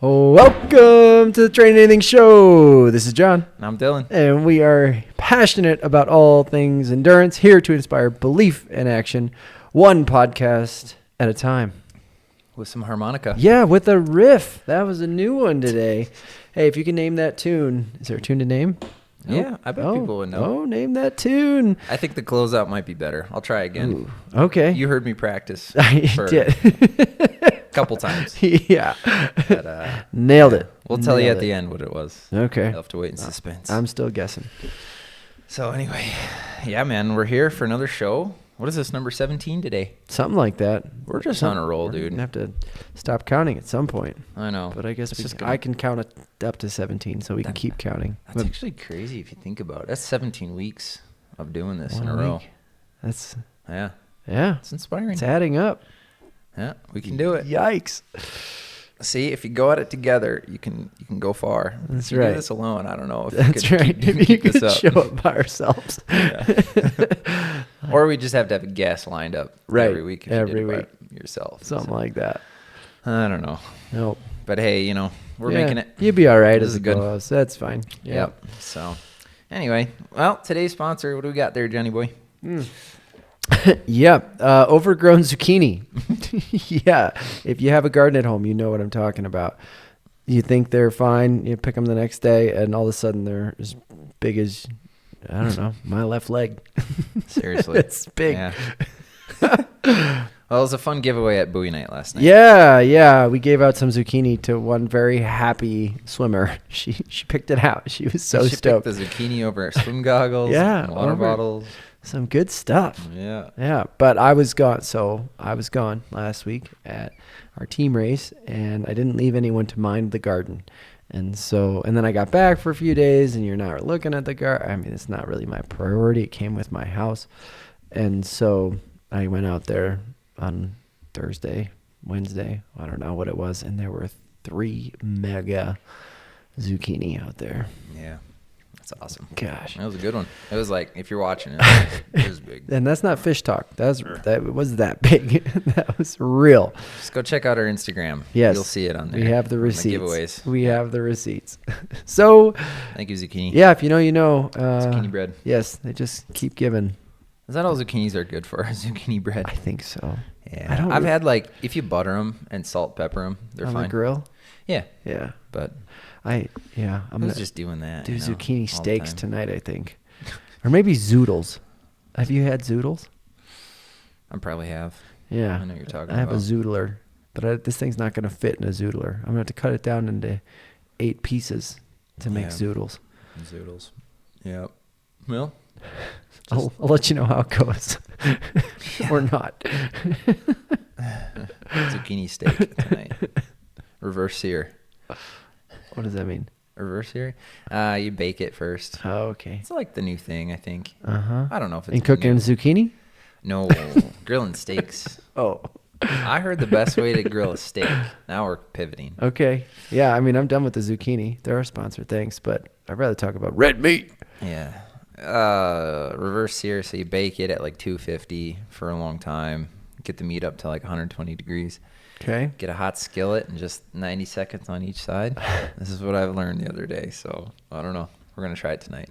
Welcome to the TrainAnything Show. This is John. And I'm Dylan. And we are passionate about all things endurance, here to inspire belief and action, one podcast at a time. With some harmonica. Yeah, with a riff. That was a new one today. Hey, if you can name that tune. Is there a tune to name? Yeah, I bet people would know. Oh, name that tune. I think the closeout might be better. I'll try again. Ooh, okay. You heard me practice. I did. Couple times. Yeah. But, nailed it. We'll tell you at the end what it was. Okay. You'll have to wait in suspense. I'm still guessing. So anyway, yeah, man, we're here for another show. What is this, number 17 today? Something like that. We're just on a roll, We're dude. going to have to stop counting at some point. I know. But I guess I can count it up to 17, so we can keep counting. That's actually crazy if you think about it. That's 17 weeks of doing this in a row. That's Yeah. Yeah. It's inspiring. It's adding up. Yeah, we can do it. Yikes. See, if you go at it together, you can go far. That's if you right. do this alone, I don't know if That's you right. could If you keep this could up. show up by ourselves. Yeah. Or we just have to have a guest lined up every week if every you did it week. by yourself. Something like that. I don't know. Nope. But hey, we're making it. You'd be all right This as is it good. goes. That's fine. Yep. So anyway, well, today's sponsor, what do we got there, Johnny boy? Yep. Overgrown zucchini. Yeah. If you have a garden at home, you know what I'm talking about. You think they're fine. You pick them the next day, and all of a sudden they're as big as, I don't know, my left leg. Seriously. It's big. Yeah. Well, it was a fun giveaway at Bowie Night last night. Yeah. We gave out some zucchini to one very happy swimmer. She picked it out. She was so she stoked. picked the zucchini over swim goggles, Yeah, and water over- bottles. Some good stuff. Yeah. Yeah, but I was gone. So I was gone last week at our team race, and I didn't leave anyone to mind the garden. And then I got back for a few days, and you're not looking at the garden. I mean, it's not really my priority. It came with my house. And so I went out there on Thursday, Wednesday, I don't know what it was, and there were 3 mega zucchini out there. Yeah. That's awesome. Gosh. That was a good one. It was like, if you're watching it, it was big. And that's not fish talk. That was that big. That was real. Just go check out our Instagram. Yes. You'll see it on there. We have the on receipts. giveaways. We have the receipts. So, Thank you, zucchini. yeah, if you know, you know. Zucchini bread. Yes, they just keep giving. Is that all zucchinis are good for? Zucchini bread. I think so. Yeah. I've had if you butter them and salt pepper them, they're On fine. the grill? Yeah. Yeah. But I'm I going was to just doing that. do all zucchini the steaks time. tonight, I think. Or maybe zoodles. Have you had zoodles? I probably have. Yeah. I know what you're talking I have about. a zoodler, but this thing's not going to fit in a zoodler. I'm going to have to cut it down into 8 pieces to make Yeah. zoodles. Zoodles. Yep. Well, I'll let you know how it goes. Or not. zucchini steak tonight. Reverse sear. What does that mean? Reverse sear? You bake it first. Oh, okay. It's like the new thing, I think. Uh-huh. I don't know if it's And cooking new. zucchini? No, grilling steaks. Oh. I heard the best way to grill a steak. Now we're pivoting. Okay. Yeah, I mean, I'm done with the zucchini. They're our sponsor, thanks, but I'd rather talk about red meat. Yeah. Reverse sear, so you bake it at like 250 for a long time. Get the meat up to like 120 degrees. Okay. Get a hot skillet and just 90 seconds on each side. This is what I've learned the other day, so I don't know. We're going to try it tonight.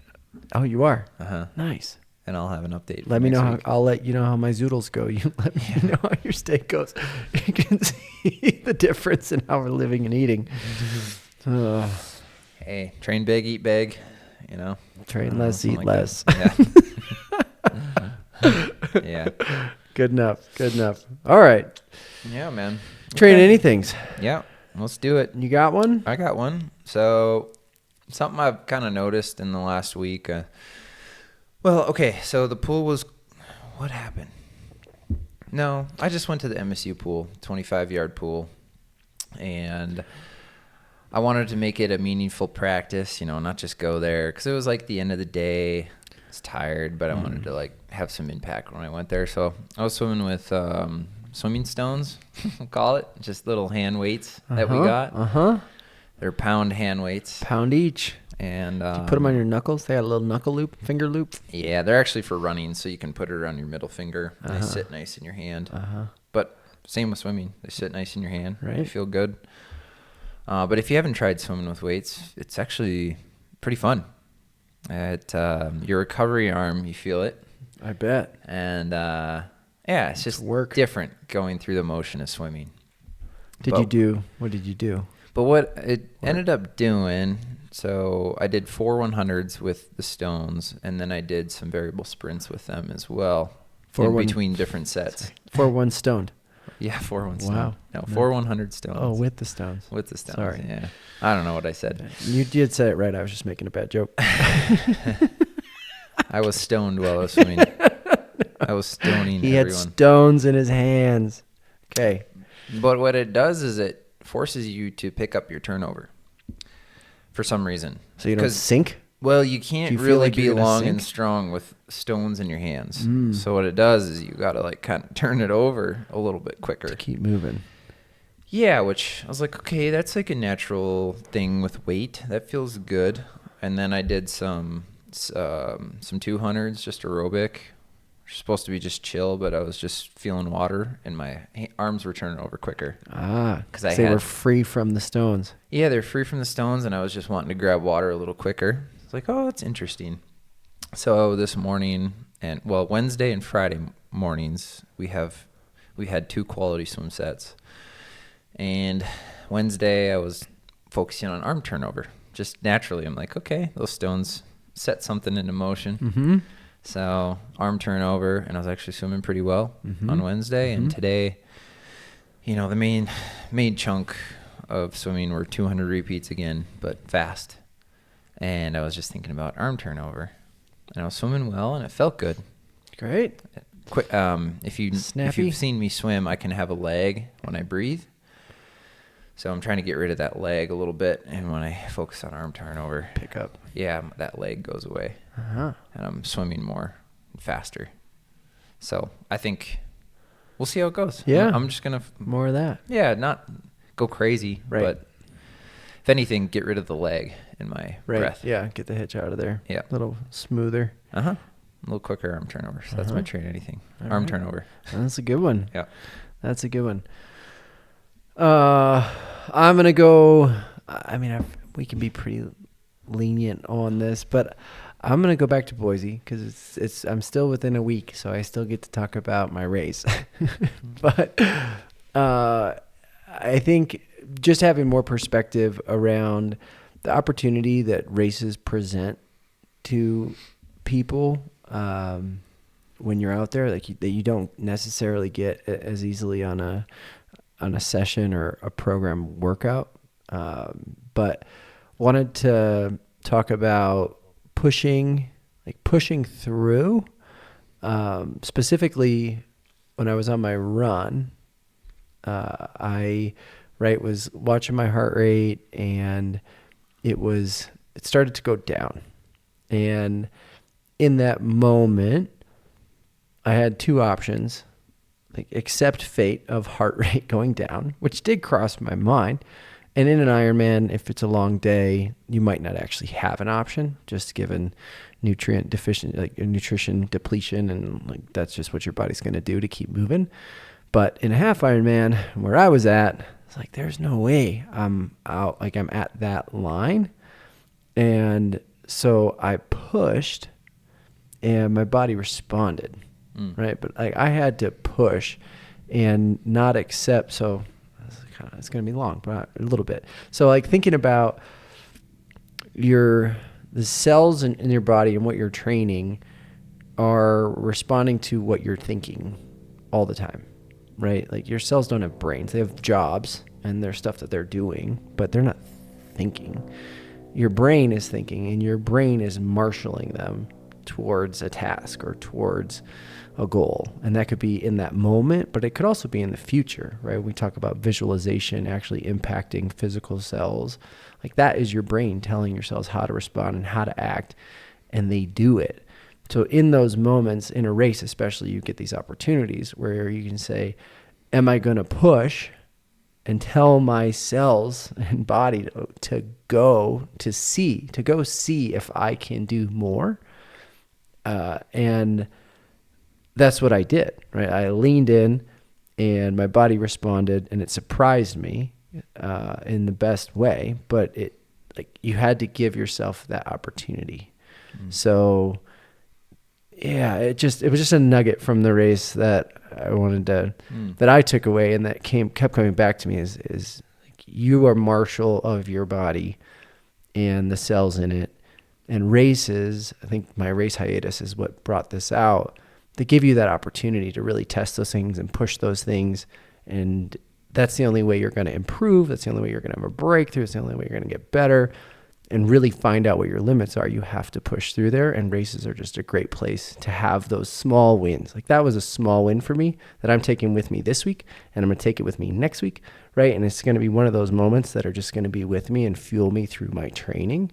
Oh, you are? Uh-huh. Nice. And I'll have an update. Let me next know week. I'll let you know how my zoodles go. You let me know how your steak goes. You can see the difference in how we're living and eating. Hey, train big, eat big, Train less, something eat like less. that. Yeah. Yeah. Good enough. All right. Yeah, man. Train Okay. anythings. Yeah, let's do it. You got one? I got one. So, something I've kind of noticed in the last week. So the pool was... What happened? No, I just went to the MSU pool, 25-yard pool, and I wanted to make it a meaningful practice, not just go there, because it was like the end of the day. I was tired, but I wanted to have some impact when I went there. So I was swimming with swimming stones, we'll call it, just little hand weights that we got. They're pound hand weights. Pound each. And You put them on your knuckles? They got a little knuckle loop, finger loop? Yeah, they're actually for running, so you can put it around your middle finger. And they sit nice in your hand. But same with swimming. They sit nice in your hand. Right. They feel good. But if you haven't tried swimming with weights, it's actually pretty fun. At your recovery arm, you feel it. I bet. And it's just different going through the motion of swimming. What did you do? But what it ended up doing, so I did 4 100s with the stones, and then I did some variable sprints with them as well between different sets. 4-1 stoned. Yeah, 4-1 stone. Wow. No, 4-100 stones. Oh, with the stones. With the stones. Sorry. Yeah. I don't know what I said. You did say it right. I was just making a bad joke. I was stoned while I was swimming. I was stoning He everyone. had stones in his hands. Okay. But what it does is it forces you to pick up your turnover for some reason. So you don't sink? Well, you can't feel really like be you're gonna long sink? and strong with stones in your hands. So what it does is you got to like kind of turn it over a little bit quicker. To keep moving. Yeah, which I was like, okay, that's like a natural thing with weight. That feels good. And then I did some 200s, just aerobic. Supposed to be just chill, but I was just feeling water and my arms were turning over quicker. Because they were free from the stones. Yeah, they're free from the stones, and I was just wanting to grab water a little quicker. It's like, oh, that's interesting. So this morning, Wednesday and Friday mornings, we had 2 quality swim sets. And Wednesday, I was focusing on arm turnover. Just naturally, I'm like, okay, those stones set something into motion. Mm-hmm. So arm turnover, and I was actually swimming pretty well on Wednesday. And today, the main chunk of swimming were 200 repeats again, but fast. And I was just thinking about arm turnover, and I was swimming well, and it felt good. Great. If you've seen me swim, I can have a lag when I breathe. So I'm trying to get rid of that lag a little bit, and when I focus on arm turnover, pick up. Yeah, that lag goes away, and I'm swimming more and faster. So I think we'll see how it goes. Yeah, I'm just gonna more of that. Yeah, not go crazy, right. But if anything, get rid of the lag in my breath. Yeah, get the hitch out of there. Yeah, a little smoother. A little quicker arm turnover. So that's my TrainAnything arm turnover. That's a good one. Yeah, that's a good one. I'm gonna go. I mean, we can be pretty lenient on this, but I'm gonna go back to Boise because I'm still within a week, so I still get to talk about my race. But I think just having more perspective around the opportunity that races present to people when you're out there, like that you don't necessarily get as easily on a session or a program workout. But wanted to talk about pushing through, specifically when I was on my run. I was watching my heart rate, and it started to go down. And in that moment, I had 2 options, like accept fate of heart rate going down, which did cross my mind. And in an Ironman, if it's a long day, you might not actually have an option, just given nutrient depletion, and like that's just what your body's going to do to keep moving. But in a half Ironman, where I was at, it's like there's no way I'm out, like I'm at that line. And so I pushed, and my body responded, right? But like I had to push and not accept. So it's going to be long, but a little bit. So like thinking about the cells in your body and what you're training are responding to what you're thinking all the time, right? Like your cells don't have brains. They have jobs and there's stuff that they're doing, but they're not thinking. Your brain is thinking, and your brain is marshaling them towards a task or towards a goal. And that could be in that moment, but it could also be in the future, right? We talk about visualization actually impacting physical cells. Like that is your brain telling your cells how to respond and how to act, and they do it. So in those moments, in a race especially, you get these opportunities where you can say, am I going to push and tell my cells and body to go see if I can do more? And that's what I did, right? I leaned in, and my body responded, and it surprised me. in the best way, but you had to give yourself that opportunity. So yeah, it was just a nugget from the race that I wanted to, that I took away, and that kept coming back to me is like, you are marshal of your body and the cells in it. And races, I think my race hiatus is what brought this out. They give you that opportunity to really test those things and push those things. And that's the only way you're going to improve. That's the only way you're going to have a breakthrough. It's the only way you're going to get better and really find out what your limits are. You have to push through there. And races are just a great place to have those small wins. Like that was a small win for me that I'm taking with me this week, and I'm going to take it with me next week. Right. And it's going to be one of those moments that are just going to be with me and fuel me through my training.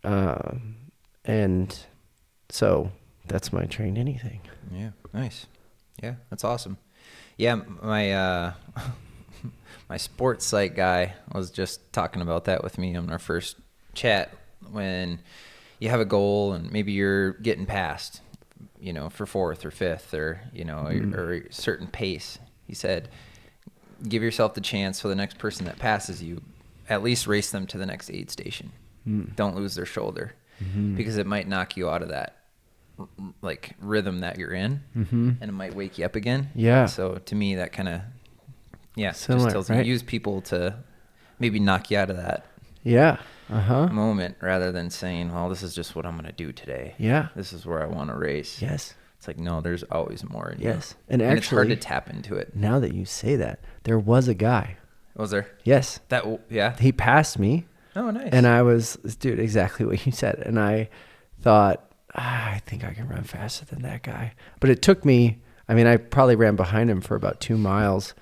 And so that's my Train Anything. Yeah. Nice. Yeah. That's awesome. Yeah. My, my sports psych guy was just talking about that with me on our first chat. When you have a goal and maybe you're getting past, for 4th or 5th or, or a certain pace, he said, give yourself the chance for the next person that passes you, at least race them to the next aid station. Don't lose their shoulder, because it might knock you out of that like rhythm that you're in, and it might wake you up again. Yeah. So to me, that kind of, similar, just tells right? you, use people to maybe knock you out of that moment, rather than saying, well, this is just what I'm going to do today. Yeah. This is where I want to race. Yes. It's like, no, there's always more in you. Yes. And actually, it's hard to tap into it. Now that you say that, there was a guy. Was there? Yes. He passed me. Oh, nice. And I was, dude, exactly what you said. And I thought, I think I can run faster than that guy. But it took me, I probably ran behind him for about 2 miles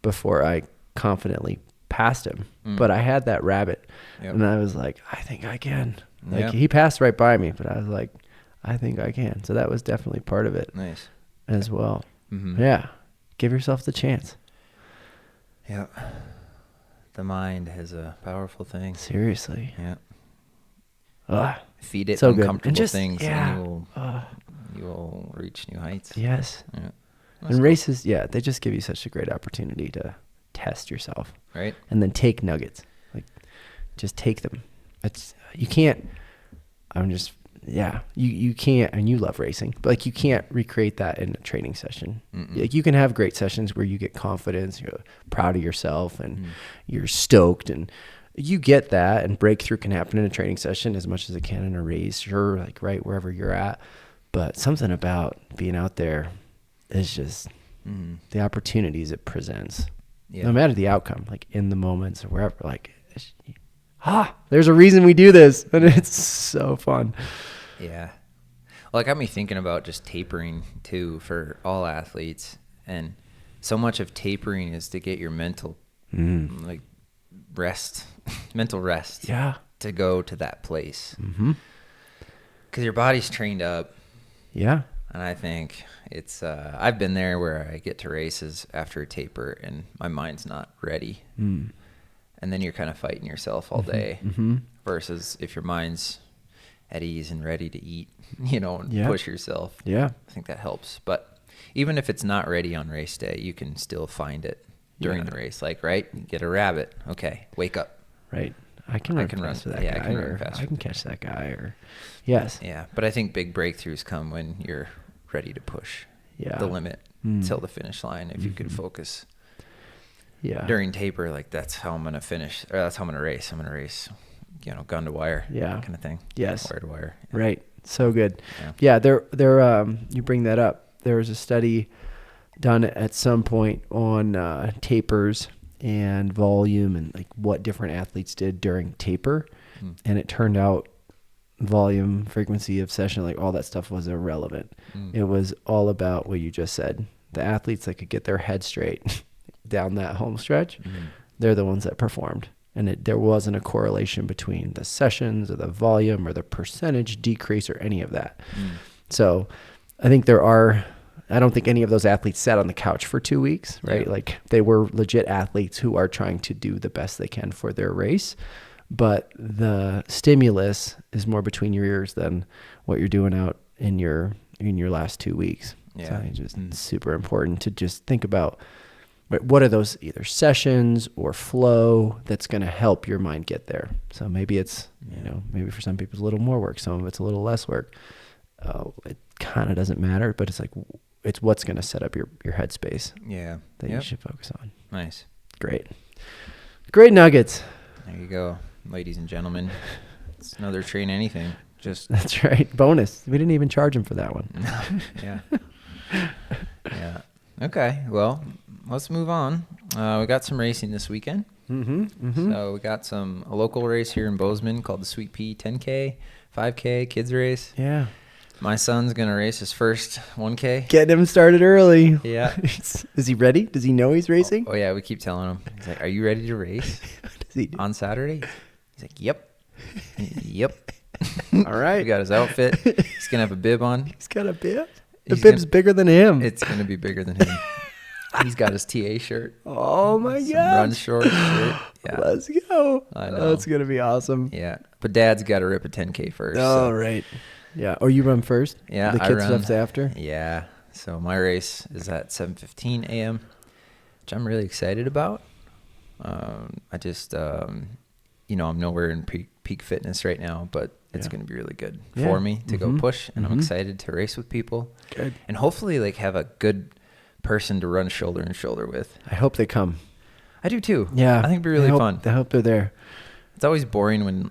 before I confidently passed him. But I had that rabbit. Yep. And I was like, I think I can. He passed right by me, but I was like, I think I can. So that was definitely part of it. Nice. As well. Yeah. Give yourself the chance. Yeah. The mind is a powerful thing. Seriously. Yeah. Feed it so uncomfortable things, and you will reach new heights. Yes. Yeah. And cool. Races, they just give you such a great opportunity to test yourself. Right. And then take nuggets. Like, just take them. You can't, you can't, and you love racing, but like you can't recreate that in a training session. Like you can have great sessions where you get confidence, you're proud of yourself, and you're stoked, and you get that, and breakthrough can happen in a training session as much as it can in a race, sure, like right wherever you're at. But something about being out there is just the opportunities it presents, no matter the outcome, like in the moments or wherever, like, there's a reason we do this, and it's so fun. Yeah. Well, it got me thinking about just tapering too for all athletes. And so much of tapering is to get your mental like rest, mental rest. Yeah. To go to that place. Because your body's trained up. Yeah. And I think it's, I've been there where I get to races after a taper and my mind's not ready. And then you're kind of fighting yourself all day. Versus if your mind's at ease and ready to eat, and push yourself. Yeah. I think that helps. But even if it's not ready on race day, you can still find it during the race. Like, right? You get a rabbit. Okay. Wake up. Right. I can run faster than that guy. I can run faster. I can catch that guy yes. Yeah. But I think big breakthroughs come when you're ready to push the limit till the finish line. If you could focus during taper, like that's how I'm going to finish, or that's how I'm going to race. I'm going to race, gun to wire, kind of thing. Yes. Wire to wire. Yeah. Right. So good. Yeah. There, you bring that up. There was a study done at some point on tapers and volume and like what different athletes did during taper. And it turned out volume, frequency of session, like all that stuff was irrelevant. It was all about what you just said. The athletes that could get their head straight down that home stretch, they're the ones that performed. And there wasn't a correlation between the sessions or the volume or the percentage decrease or any of that. So I think I don't think any of those athletes sat on the couch for 2 weeks, right? Yeah. Like they were legit athletes who are trying to do the best they can for their race. But the stimulus is more between your ears than what you're doing out in your last 2 weeks. Yeah. So it's just super important to just think about But what are those either sessions or flow that's going to help your mind get there? So maybe it's, maybe for some people it's a little more work. Some of it's a little less work. It kind of doesn't matter, but it's what's going to set up your headspace. Yeah. That you should focus on. Nice. Great nuggets. There you go, ladies and gentlemen. It's another Train Anything. That's right. Bonus. We didn't even charge him for that one. Yeah. Yeah. Okay. Well, let's move on. We got some racing this weekend. So we got a local race here in Bozeman called the Sweet Pea 10K, 5K kids race. Yeah. My son's going to race his first 1K. Getting him started early. Yeah. Is he ready? Does he know he's racing? Oh, yeah. We keep telling him. He's like, are you ready to race on Saturday? He's like, yep. Yep. All right. We got his outfit. He's going to have a bib on. He's got a bib? The bib's bigger than him. It's going to be bigger than him. He's got his TA shirt. Oh, my God. Run short shirt. Yeah. Let's go. I know. That's going to be awesome. Yeah. But Dad's got to rip a 10K first. Oh, right. Yeah. Oh, you run first? Yeah, The kids' stuff's after? Yeah. So my race is at 7:15 a.m., which I'm really excited about. I just, I'm nowhere in peak fitness right now, but it's going to be really good for me to go push, and I'm excited to race with people. Good. And hopefully, have a good person to run shoulder to shoulder with. I hope they come. I do too. Yeah. I think it'd be really fun. I hope they're there. It's always boring when,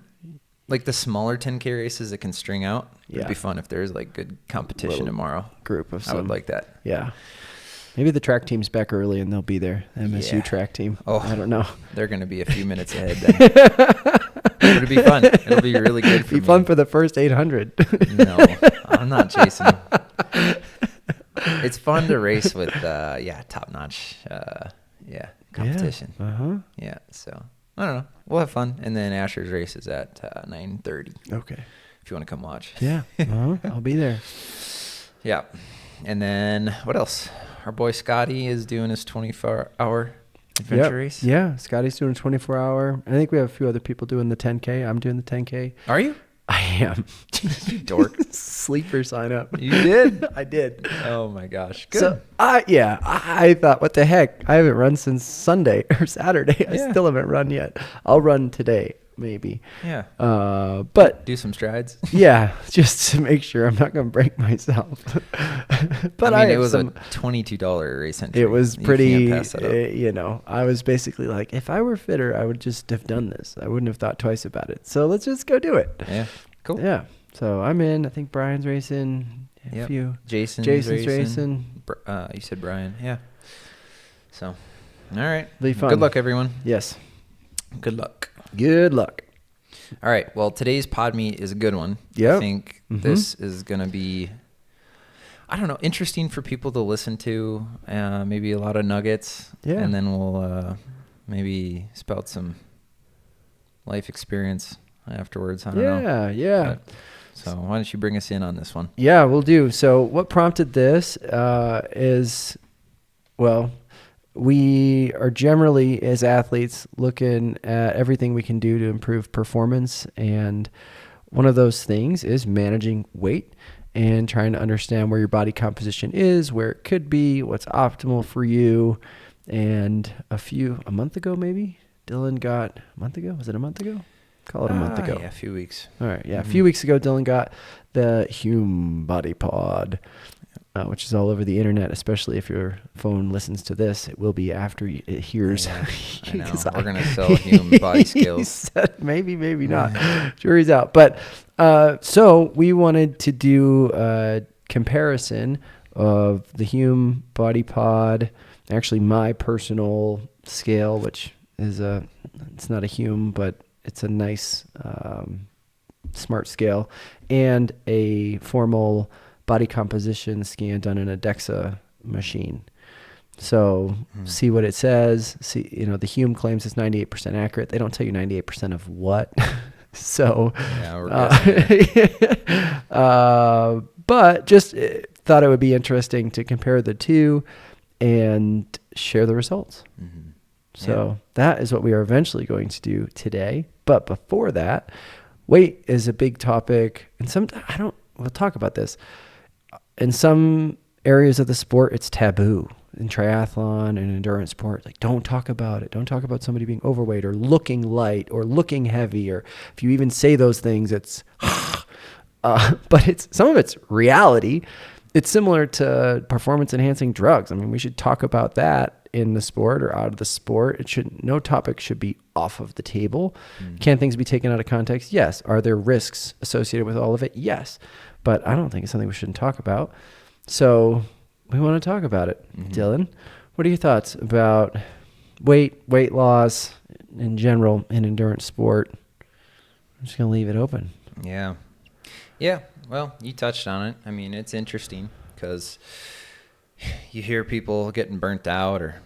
the smaller 10K races that can string out. It'd be fun if there's good competition tomorrow. Group of I would like that. Yeah. Maybe the track team's back early and they'll be there. MSU track team. Oh, I don't know. They're going to be a few minutes ahead then. It'll be fun. It'll be really good for me. Be fun for the first 800. No, I'm not chasing. It's fun to race with, top-notch, competition. Yeah, so I don't know. We'll have fun. And then Asher's race is at 9:30. Okay. If you want to come watch. Yeah, I'll be there. Yeah. And then what else? Our boy Scotty is doing his 24-hour adventure race. Yeah, Scotty's doing a 24-hour. I think we have a few other people doing the 10K. I'm doing the 10K. Are you? I am. You dork. Sleeper sign up. You did? I did. Oh my gosh. Good. So I thought, what the heck? I haven't run since Sunday or Saturday. I still haven't run yet. I'll run today, maybe. Yeah. But do some strides. Yeah, just to make sure I'm not going to break myself. But it was a $22 race entry. It was pretty, you can't pass that up. I was basically like, if I were fitter, I would just have done this. I wouldn't have thought twice about it. So let's just go do it. Yeah. Cool. Yeah. So I'm in. I think Brian's racing. A few. Jason's racing. You said Brian. Yeah. So, all right. Be fun. Good luck, everyone. Yes. Good luck. Good luck. All right. Well, today's pod meet is a good one. Yep. I think this is going to be, interesting for people to listen to. Maybe a lot of nuggets. Yeah. And then we'll maybe spout some life experience afterwards. I don't know. Yeah. So why don't you bring us in on this one? Yeah, we'll do. So what prompted this is, we are generally, as athletes, looking at everything we can do to improve performance. And one of those things is managing weight and trying to understand where your body composition is, where it could be, what's optimal for you. And a month ago, maybe, Dylan got a month ago. Was it a month ago? Call it a month ago. Yeah, a few weeks. All right. Yeah. A few weeks ago, Dylan got the Hume Body Pod, which is all over the internet, especially if your phone listens to this. It will be after it hears. I know. We're going to sell Hume Body Skills. Maybe not. Jury's out. But so we wanted to do a comparison of the Hume Body Pod, actually my personal scale, which is it's not a Hume, but it's a nice smart scale, and a formal body composition scan done in a DEXA machine. So see what it says. See, the Hume claims it's 98% accurate. They don't tell you 98% of what. So, yeah, we're guessing. But just thought it would be interesting to compare the two and share the results. So that is what we are eventually going to do today. But before that, weight is a big topic. And we'll talk about this. In some areas of the sport, it's taboo. in triathlon and endurance sport, like, don't talk about it. Don't talk about somebody being overweight or looking light or looking heavy. Or if you even say those things, it's, but some of it's reality. It's similar to performance enhancing drugs. I mean, we should talk about that in the sport or out of the sport. No topic should be off of the table. Can things be taken out of context? Yes. Are there risks associated with all of it? Yes. But I don't think it's something we shouldn't talk about. So we want to talk about it. Dylan, what are your thoughts about weight loss in general in endurance sport? I'm just going to leave it open. Yeah. Well, you touched on it. I mean, it's interesting because you hear people getting burnt out or,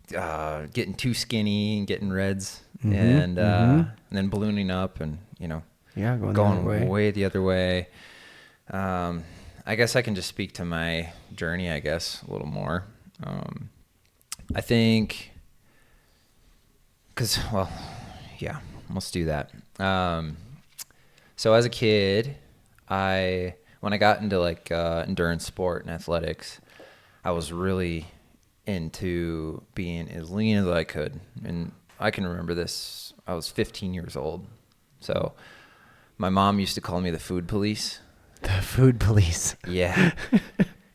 getting too skinny and getting reds and then ballooning up and, going way the other way. I guess I can just speak to my journey, a little more. I think let's do that. So as a kid, when I got into endurance sport and athletics, I was really into being as lean as I could. And I can remember this. I was 15 years old. So my mom used to call me the food police. The food police. Yeah.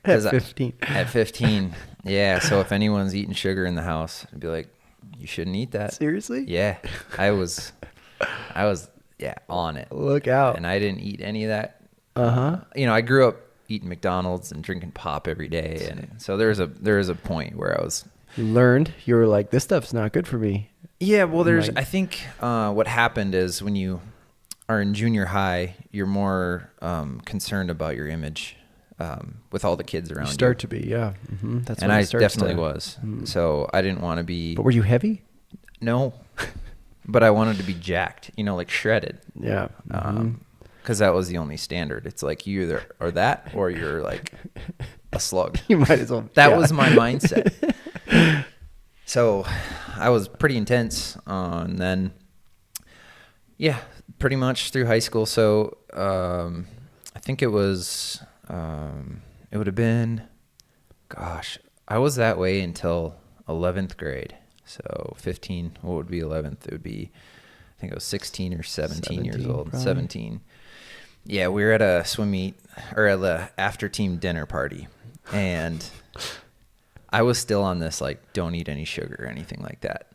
At 15. At 15. Yeah. So if anyone's eating sugar in the house, I'd be like, you shouldn't eat that. Seriously? Yeah. I was on it. Look out. And I didn't eat any of that. Uh-huh. I grew up eating McDonald's and drinking pop every day. And so there is a point where I was. You learned, you were like, this stuff's not good for me. Yeah. Well, I think what happened is when you are in junior high, you're more concerned about your image with all the kids around you. Start to be, yeah. Mm-hmm. That's and I definitely was. So I didn't want to be. But were you heavy? No. But I wanted to be jacked, like shredded. Yeah. Because that was the only standard. It's like you either are that or you're like a slug. You might as well. That was my mindset. So I was pretty intense. And then, pretty much through high school. So I think it would have been, I was that way until 11th grade. So 15, what would be 11th? It would be, I think I was 16 or 17 years old. Probably. 17. Yeah, we were at a swim meet or at the after team dinner party. And I was still on this, don't eat any sugar or anything like that.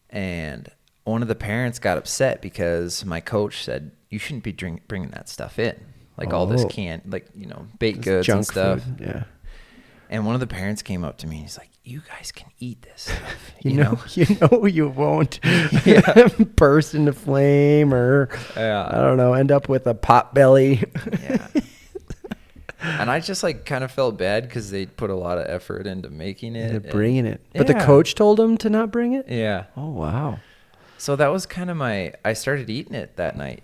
And one of the parents got upset because my coach said, you shouldn't be bringing that stuff in. All this baked goods junk and stuff. Food. Yeah. And one of the parents came up to me and he's like, you guys can eat this stuff. You won't burst into flame or, I don't know, end up with a pot belly. Yeah. And I just kind of felt bad because they put a lot of effort into making it. Bringing it. But the coach told them to not bring it? Yeah. Oh, wow. So that was kind of I started eating it that night.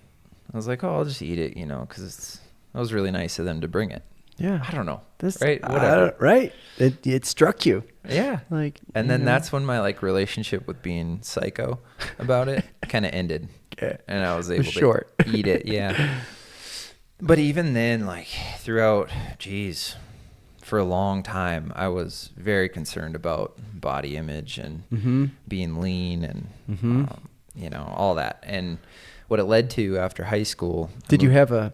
I was like, I'll just eat it, because it was really nice of them to bring it. Yeah. I don't know. Right? Whatever. Right. It struck you. Yeah. And then that's when my relationship with being psycho about it kind of ended. Okay. And I was able to eat it. Yeah. But even then, throughout, for a long time, I was very concerned about body image and being lean and, all that. And what it led to after high school. Did you have a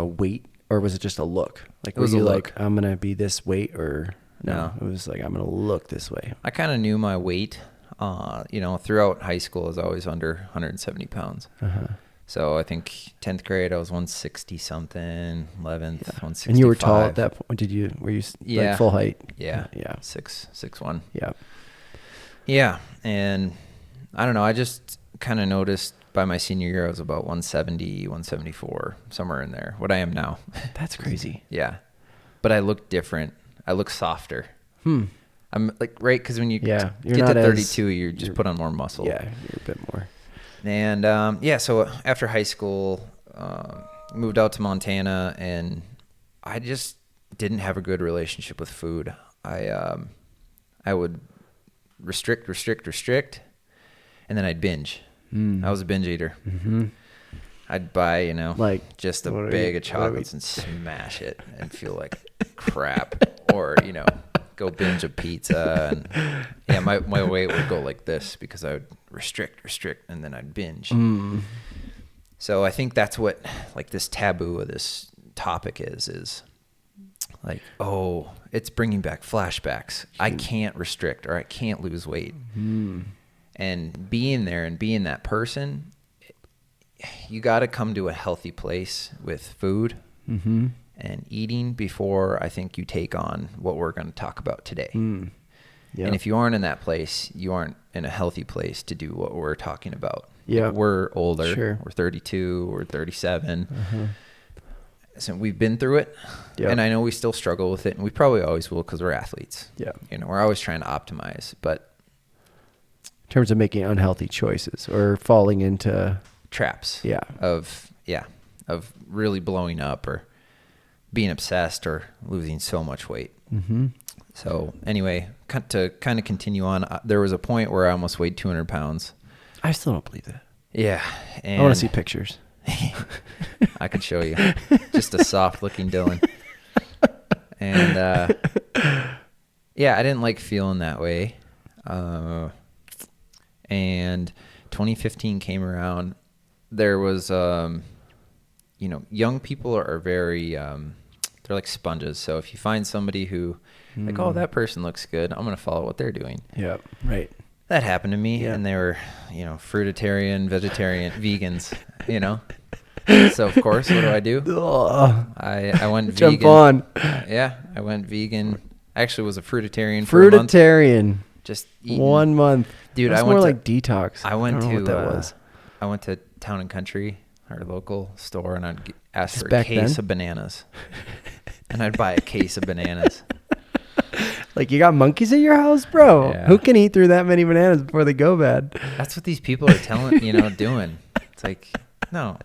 weight, or was it just a look? It was a look. I'm going to be this weight, or no? It was I'm going to look this way. I kind of knew my weight, throughout high school. I was always under 170 pounds. Uh-huh. So I think 10th grade I was 160 something, 11th 165. And you were tall at that point. Were you full height? Yeah. 6'1". Yeah. Yeah, and I don't know, I just kind of noticed by my senior year I was about 170, 174, somewhere in there. What I am now. That's crazy. Yeah. But I look different. I look softer. I'm right, because when you get to 32, you just put on more muscle. Yeah, you're a bit more. And so after high school, moved out to Montana, and I just didn't have a good relationship with food. I would restrict, and then I'd binge. I was a binge eater. Mm-hmm. I'd buy, just a bag of chocolates and smash it and feel like crap or, go binge a pizza. And yeah, my weight would go like this because I would restrict, and then I'd binge. So I think that's what like this taboo of this topic is like, oh, it's bringing back flashbacks. I can't restrict or I can't lose weight. And being there and being that person, you got to come to a healthy place with food and eating before I think you take on what we're going to talk about today. Yeah. And if you aren't in that place, you aren't in a healthy place to do what we're talking about. Yeah. Like, we're older. Sure. We're 32, we're 37. So we've been through it. Yep. And I know we still struggle with it, and we probably always will because we're athletes. Yeah. We're always trying to optimize, but in terms of making unhealthy choices or falling into traps. Of really blowing up or being obsessed or losing so much weight. So anyway, to kind of continue on, there was a point where I almost weighed 200 pounds. I still don't believe that. Yeah. And I want to see pictures. I could show you. Just a soft looking Dylan. And yeah, I didn't like feeling that way. And 2015 came around. There was, young people are very, they're like sponges. So if you find somebody who, like, oh, that person looks good, I'm going to follow what they're doing. Yeah, right. That happened to me, and they were, fruitarian, vegetarian, vegans, So, of course, what do? I went vegan. Jump on. Yeah, I went vegan. I actually was a fruitarian for a month. Fruitarian. Just eating. 1 month. Dude, That's more like detox. I don't know what that was. I went to Town and Country, our local store, and I'd ask for a case of bananas. And I'd buy a case of bananas. Like, you got monkeys at your house, bro? Yeah. Who can eat through that many bananas before they go bad? That's what these people are doing. It's like, no.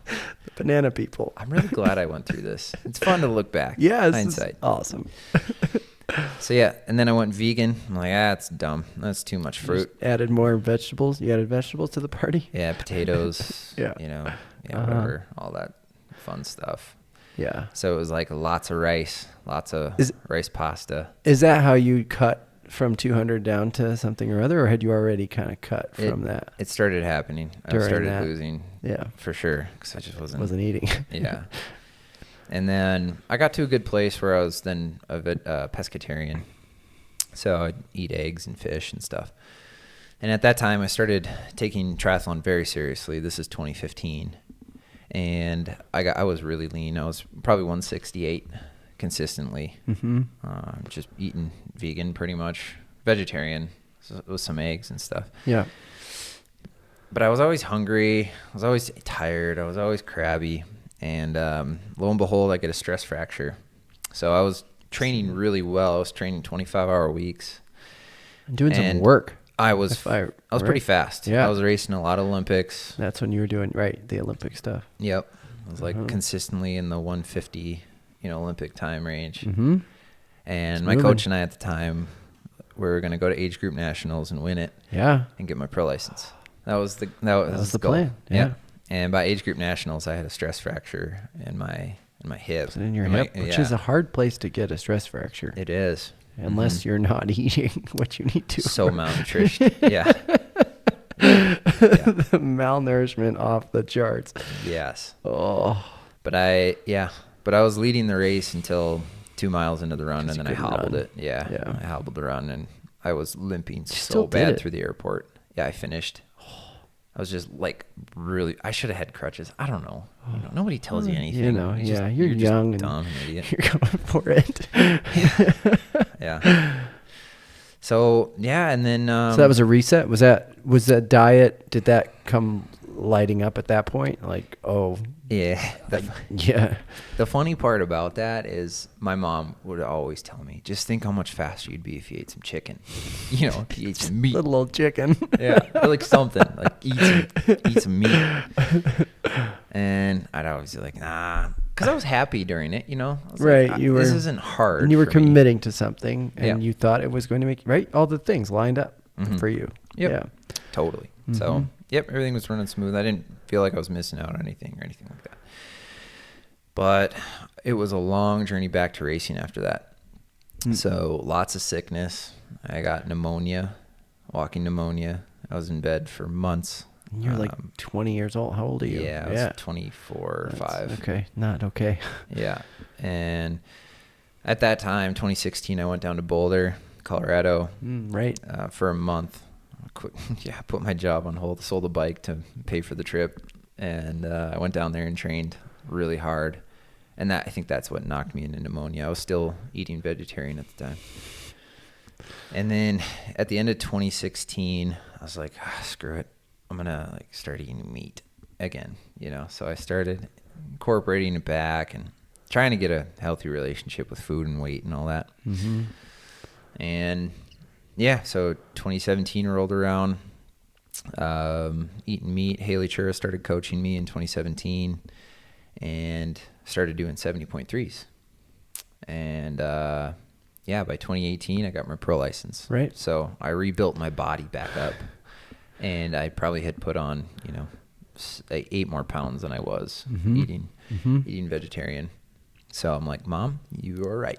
The banana people. I'm really glad I went through this. It's fun to look back. Yeah, hindsight. Awesome. So, yeah, and then I went vegan. I'm like, it's dumb. That's too much fruit. Just added more vegetables. You added vegetables to the party? Yeah, potatoes. Whatever, all that fun stuff. Yeah. So it was like lots of rice, rice pasta. Is that how you cut from 200 down to something or other, or had you already kind of cut from that? It started happening. I started losing. Yeah. For sure, because I just wasn't eating. Yeah. And then I got to a good place where I was then a pescatarian. So I'd eat eggs and fish and stuff. And at that time, I started taking triathlon very seriously. This is 2015. And I was really lean. I was probably 168 consistently. Just eating vegan pretty much, vegetarian with some eggs and stuff. Yeah. But I was always hungry. I was always tired. I was always crabby. And lo and behold, I get a stress fracture. So I was training really well. I was training 25-hour weeks. Doing some work. I was pretty fast. Yeah. I was racing a lot of Olympics. That's when you were doing, the Olympic stuff. Yep. I was consistently in the 150, Olympic time range. And my coach and I at the time, we were going to go to age group nationals and win it. Yeah. And get my pro license. That was the goal. Plan. Yeah. And by age group nationals, I had a stress fracture in my hip. In your hip, which is a hard place to get a stress fracture. It is. Unless you're not eating what you need to. So malnourished. Yeah. The malnourishment off the charts. Yes. Oh. But I was leading the race until 2 miles into the run, and then I hobbled it. Yeah. I hobbled the run, and I was limping so bad through the airport. Yeah, I finished. I was just I should have had crutches. I don't know. Nobody tells you anything. You're young and dumb and idiot. You're going for it. Yeah. So and then so that was a reset. Was that diet? Did that come lighting up at that point? Yeah. The funny part about that is my mom would always tell me, just think how much faster you'd be if you ate some chicken. If you ate some meat. Little old chicken. Yeah. Or something. Eat some meat. And I'd always be like, nah. Because I was happy during it, I was this isn't hard. And you were committing to something, and you thought it was going to make all the things lined up for you. Yep. Yeah. Totally. So, everything was running smooth. I didn't feel like I was missing out on anything or anything like that. But it was a long journey back to racing after that. So lots of sickness. I got pneumonia, walking pneumonia. I was in bed for months. You're like 20 years old. How old are you? Yeah, I was 24 or 5. Okay, not okay. Yeah. And at that time, 2016, I went down to Boulder, Colorado, Right. for a month. Put my job on hold, sold a bike to pay for the trip. And I went down there and trained really hard. And I think that's what knocked me into pneumonia. I was still eating vegetarian at the time. And then at the end of 2016, I was like, screw it. I'm going to like start eating meat again, So I started incorporating it back and trying to get a healthy relationship with food and weight and all that. Mm-hmm. And yeah, so 2017 rolled around, eating meat. Haley Chura started coaching me in 2017 and started doing 70.3s. And by 2018, I got my pro license. Right. So I rebuilt my body back up. And I probably had put on, 8 more pounds than I was eating vegetarian. So I'm like, Mom, you are right.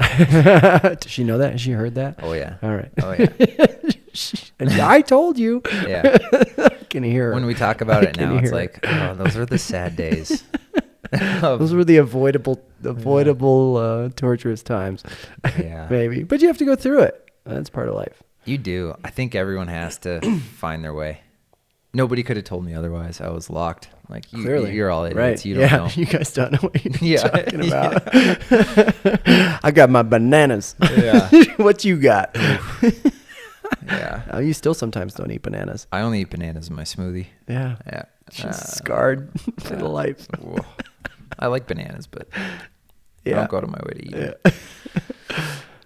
Does she know that? Has she heard that? Oh, yeah. All right. Oh, yeah. And I told you. Yeah. Can you hear her? When we talk about it now, it's hear like, oh, those are the sad days. Those were the avoidable, torturous times. Yeah. Maybe. But you have to go through it. That's part of life. You do. I think everyone has to find their way. Nobody could have told me otherwise. I was locked. Like, Clearly. You're all idiots. Right. You don't know. You guys don't know what you're talking about. Yeah. I got my bananas. Yeah. What you got? Yeah. You still sometimes don't eat bananas. I only eat bananas in my smoothie. Yeah. Yeah. She's scarred for the life. Whoa. I like bananas, but I don't go to my way to eat it.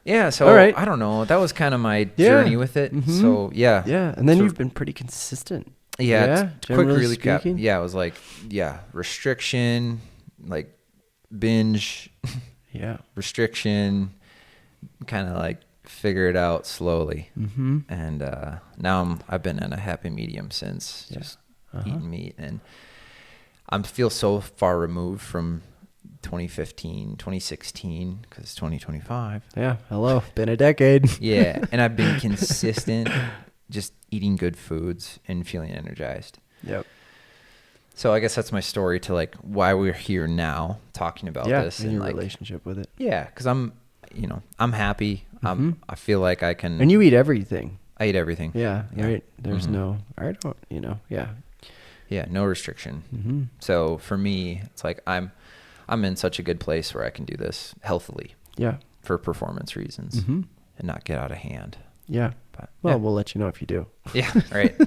Yeah, so all right. I don't know. That was kind of my journey with it. Mm-hmm. So, yeah. Yeah, and then you've been pretty consistent. Yeah, quick generally recap. speaking. Yeah, it was like, restriction, like binge, restriction, kind of like figure it out slowly. Mm-hmm. And now I've been in a happy medium since, just eating meat. And I feel so far removed from 2015, 2016, because it's 2025. Yeah, hello, been a decade. Yeah, and I've been consistent, just eating good foods and feeling energized. Yep. So I guess that's my story to like why we're here now talking about this and your like, relationship with it. Yeah, because I'm happy. I feel like I can. And you eat everything. I eat everything. Yeah. Right. There's no. I don't. Yeah. Yeah, no restriction. Mm-hmm. So for me, it's like I'm in such a good place where I can do this healthily. Yeah. For performance reasons and not get out of hand. Yeah. But, we'll let you know if you do. Yeah, right.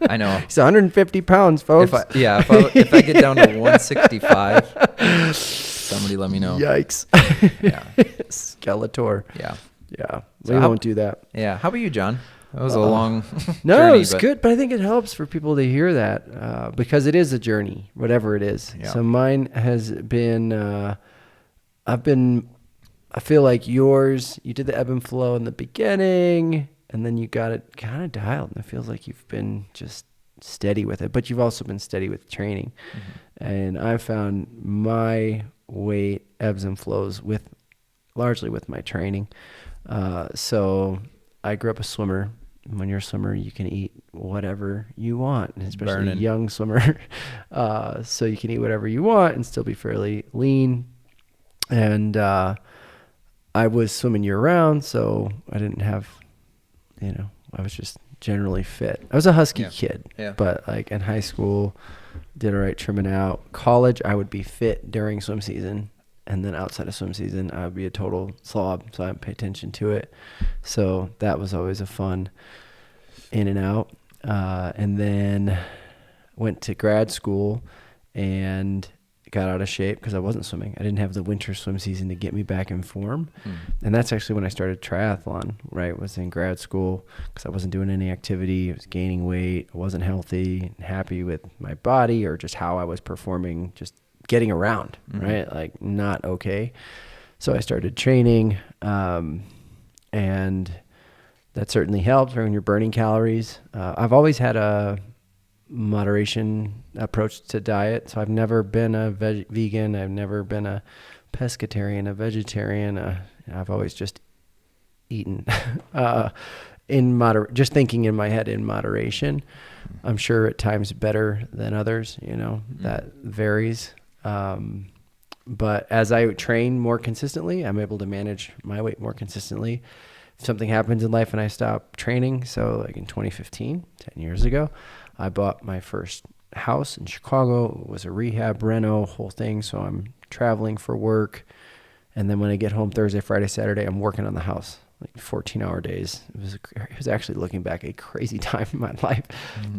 I know. He's 150 pounds, folks. If I get down to 165, somebody let me know. Yikes. Yeah. Skeletor. Yeah. Yeah. So We won't do that. Yeah. How about you, John? That was a long No, journey, it's good, but I think it helps for people to hear that because it is a journey, whatever it is. Yeah. So mine has been, I feel like yours, you did the ebb and flow in the beginning, and then you got it kind of dialed, and it feels like you've been just steady with it, but you've also been steady with training. Mm-hmm. And I found my weight ebbs and flows largely with my training. So I grew up a swimmer. When you're a swimmer, you can eat whatever you want, and especially a young swimmer. So you can eat whatever you want and still be fairly lean. And I was swimming year round, so I didn't have, I was just generally fit. I was a husky kid, but like in high school, did all right trimming out. College, I would be fit during swim season. And then outside of swim season, I would be a total slob, so I didn't pay attention to it. So that was always a fun in and out. And then went to grad school and got out of shape because I wasn't swimming. I didn't have the winter swim season to get me back in form. And that's actually when I started triathlon, right? Was in grad school because I wasn't doing any activity. I was gaining weight. I wasn't healthy, happy with my body or just how I was performing, just getting around, right? Like not okay. So I started training, and that certainly helps when you're burning calories. I've always had a moderation approach to diet. So I've never been a vegan. I've never been a pescatarian, a vegetarian. I've always just eaten just thinking in my head in moderation. I'm sure at times better than others, that varies. But as I train more consistently, I'm able to manage my weight more consistently. If something happens in life and I stop training, so like in 2015, 10 years ago, I bought my first house in Chicago. It was a rehab, reno, whole thing. So I'm traveling for work. And then when I get home Thursday, Friday, Saturday, I'm working on the house, like 14-hour days. It was actually, looking back, a crazy time in my life.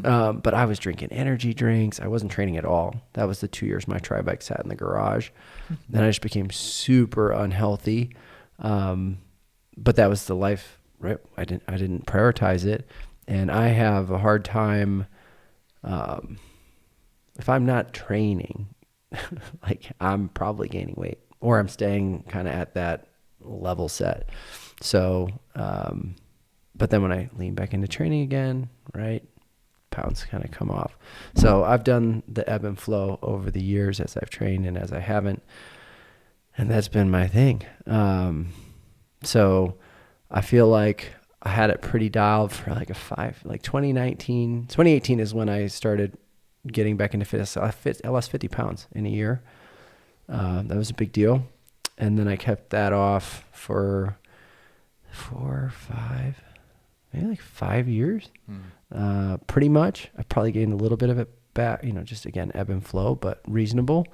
But I was drinking energy drinks. I wasn't training at all. That was the 2 years my tri-bike sat in the garage. Then I just became super unhealthy. But that was the life, right? I didn't prioritize it. And I have a hard time, if I'm not training, like I'm probably gaining weight, or I'm staying kind of at that level set. So, but then when I lean back into training again, right, pounds kind of come off. So I've done the ebb and flow over the years as I've trained and as I haven't, and that's been my thing. So I feel like I had it pretty dialed for like 2018 is when I started getting back into fitness. So I lost 50 pounds in a year. That was a big deal. And then I kept that off for 5 years, pretty much. I probably gained a little bit of it back, just again, ebb and flow, but reasonable.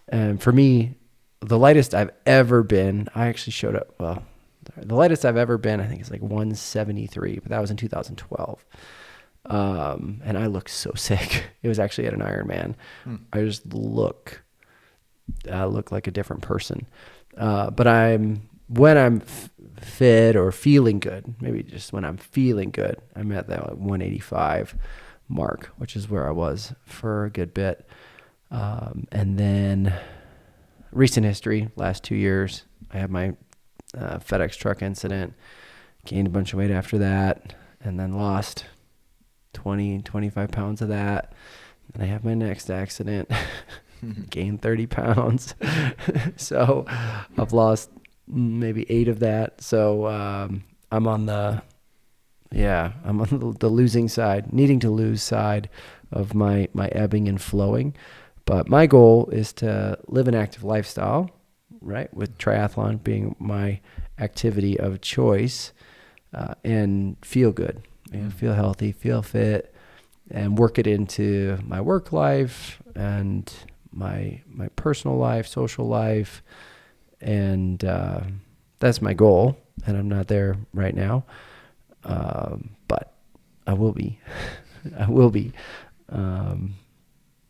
And for me, the lightest I've ever been, I actually showed up, the lightest I've ever been, I think is like 173, but that was in 2012. And I looked so sick. It was actually at an Ironman. I just look like a different person. But when I'm fit or feeling good, maybe just when I'm feeling good, I'm at that 185 mark, which is where I was for a good bit. And then recent history, last 2 years, I had my FedEx truck incident, gained a bunch of weight after that, and then lost 25 pounds of that. And I have my next accident, gained 30 pounds. So I've lost maybe 8 of that. So I'm on the losing side, needing to lose side of my ebbing and flowing. But my goal is to live an active lifestyle, right? With triathlon being my activity of choice, and feel good, feel healthy, feel fit, and work it into my work life and my personal life, social life. And that's my goal. And I'm not there right now. But I will be.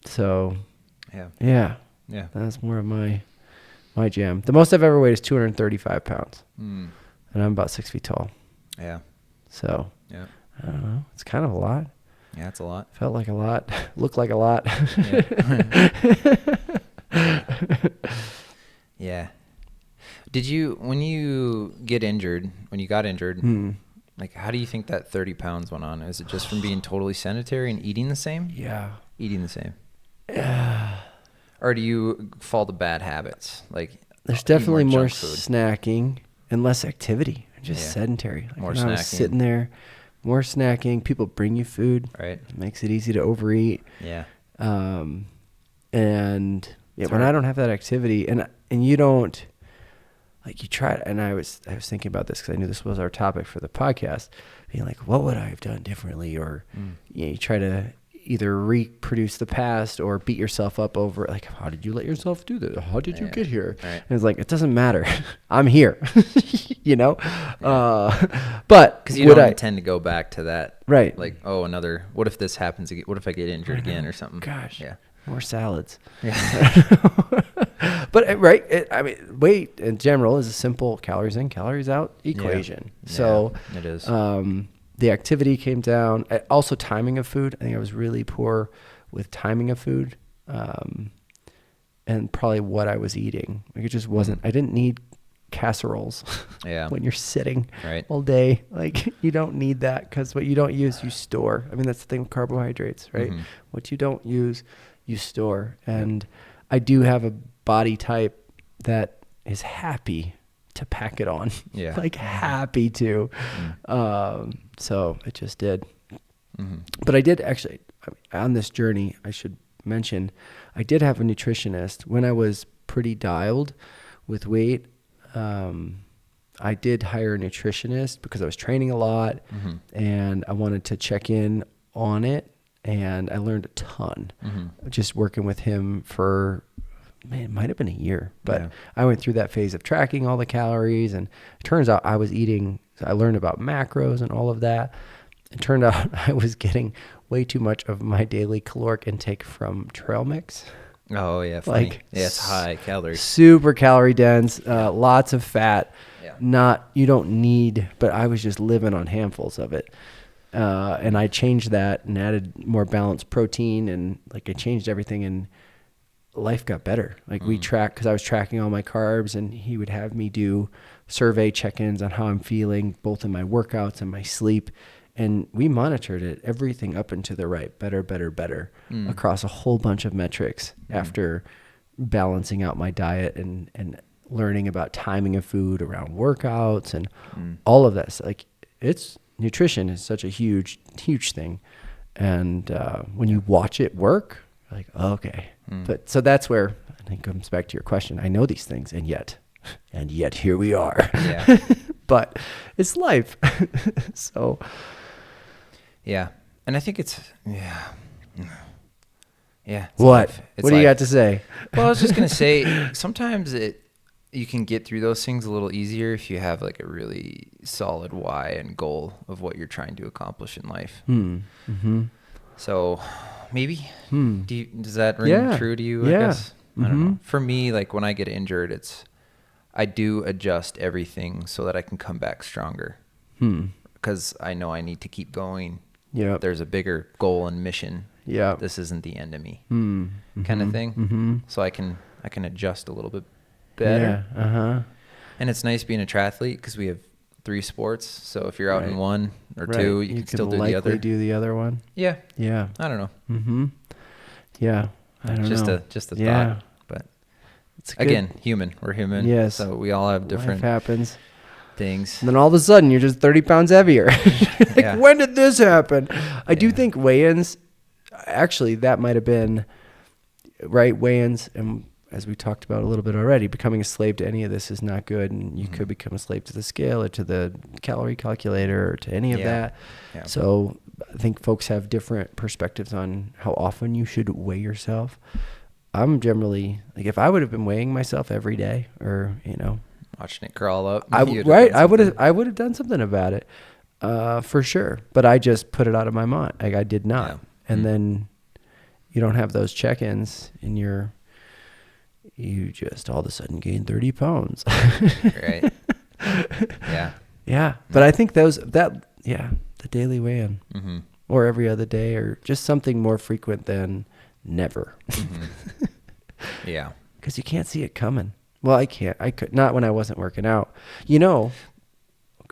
So yeah. That's more of my jam. The most I've ever weighed is 235 pounds. And I'm about 6 feet tall. Yeah. So I don't know. It's kind of a lot. Yeah, it's a lot. Felt like a lot. Looked like a lot. Yeah. When you got injured, like, how do you think that 30 pounds went on? Is it just from being totally sedentary and eating the same? Yeah. Eating the same. Yeah. Or do you fall to bad habits? Like, there's definitely more snacking and less activity. Just sedentary. Like, more when snacking. I was sitting there, more snacking. People bring you food. Right. It makes it easy to overeat. Yeah. And when I don't have that activity, and you don't, like, you try, and I was thinking about this because I knew this was our topic for the podcast, being like, what would I have done differently? Or you try to either reproduce the past or beat yourself up over, like, how did you let yourself do this? How did you get here? Right. And it's like, it doesn't matter. I'm here, but because you don't intend to go back to that. Right. Like, what if this happens again? What if I get injured again or something? Gosh. Yeah. More salads. Yeah. But weight in general is a simple calories in, calories out equation. Yeah. So it is. The activity came down. Also, timing of food. I think I was really poor with timing of food, and probably what I was eating. Like, it just wasn't. I didn't need casseroles. Yeah. When you're sitting all right. day, like, you don't need that, because what you don't use, you store. I mean, that's the thing with carbohydrates, right? Mm-hmm. What you don't use, you store. And I do have a body type that is happy to pack it on. Yeah. Like happy to. So it just did. Mm-hmm. But I did actually, on this journey, I should mention, I did have a nutritionist. When I was pretty dialed with weight, I did hire a nutritionist because I was training a lot and I wanted to check in on it. And I learned a ton just working with him for, man, it might have been a year, but I went through that phase of tracking all the calories, and it turns out I learned about macros and all of that. It turned out I was getting way too much of my daily caloric intake from trail mix. Oh yeah. Funny. Like it's high calories. Super calorie dense, lots of fat, Yeah. you don't need, but I was just living on handfuls of it. And I changed that and added more balanced protein, and like I changed everything, and life got better. Like we track, cause I was tracking all my carbs, and he would have me do survey check-ins on how I'm feeling, both in my workouts and my sleep. And we monitored it, everything up and to the right, better, across a whole bunch of metrics after balancing out my diet and learning about timing of food around workouts and all of that. So like nutrition is such a huge thing. And when you watch it work, you're like, oh, okay. But so that's where I think comes back to your question. I know these things, and yet here we are. Yeah. But it's life. So Yeah. And I think it's, it's what? life. It's What do you life. got to say? Well, I was just going to say, sometimes you can get through those things a little easier if you have like a really solid why and goal of what you're trying to accomplish in life. So maybe, does that ring true to you? I guess. I don't know. For me, like when I get injured, I do adjust everything so that I can come back stronger. Because I know I need to keep going. Yeah. There's a bigger goal and mission. Yeah. This isn't the end of me, kind of thing. So I can adjust a little bit better. Yeah. And it's nice being a triathlete because we have 3 sports. So if you're out in one or two, you can still do the other. Do the other one. Yeah. Yeah. I don't know. Yeah. I don't know. Just a Yeah. thought. But It's good. again, human. We're human. Yes. So we all have different Life happens. things. And then all of a sudden you're just 30 pounds heavier. Like, Yeah. when did this happen? I do think weigh-ins, actually that might've been right. Weigh-ins, and as we talked about a little bit already, becoming a slave to any of this is not good. And you could become a slave to the scale or to the calorie calculator or to any of that. Yeah. So I think folks have different perspectives on how often you should weigh yourself. I'm generally like, if I would have been weighing myself every day, or, Watching it crawl up. I would have done something about it, for sure. But I just put it out of my mind. Like I did not. Yeah. And then you don't have those check-ins, and you just all of a sudden gain 30 pounds. Right. Yeah. Yeah. But I think the daily weigh-in or every other day, or just something more frequent than never. Yeah. Because you can't see it coming. Well, I could not when I wasn't working out. Go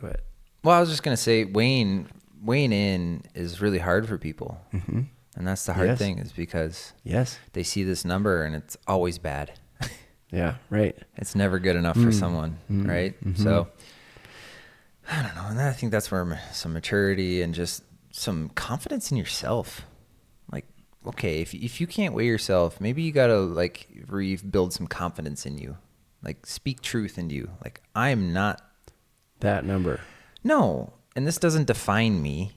ahead. Well, I was just going to say weighing in is really hard for people. And that's the hard thing, is because they see this number and it's always bad. Yeah, right. It's never good enough for someone, right? So I don't know. And I think that's where some maturity and just some confidence in yourself. Like, okay, if you can't weigh yourself, maybe you got to like rebuild some confidence in you. Like, speak truth into you. Like, I'm not that number. No. And this doesn't define me.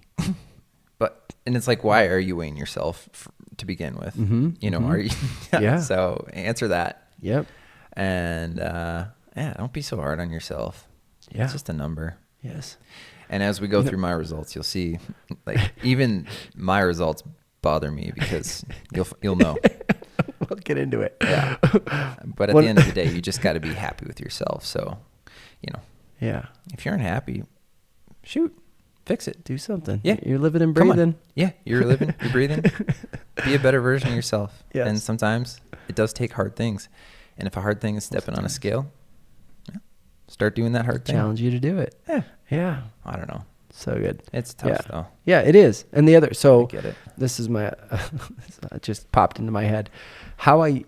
And it's like, why are you weighing yourself to begin with? Are you? Yeah. So answer that. Yep. And don't be so hard on yourself. Yeah. It's just a number. Yes. And as we go through my results, you'll see, like, even my results bother me because you'll know. We'll get into it. Yeah. But at the end of the day, you just got to be happy with yourself. So, Yeah. if you're unhappy, shoot, fix it. Do something. Yeah. You're living and Come on. breathing. Yeah. You're living, you're breathing. Be a better version of yourself. Yes. And sometimes it does take hard things. And if a hard thing is stepping on a scale, start doing that hard thing. Challenge you to do it. Yeah. Yeah. I don't know. So good. It's tough though. Yeah, it is. And the other, so I get it. this is my, it just popped into my head. How I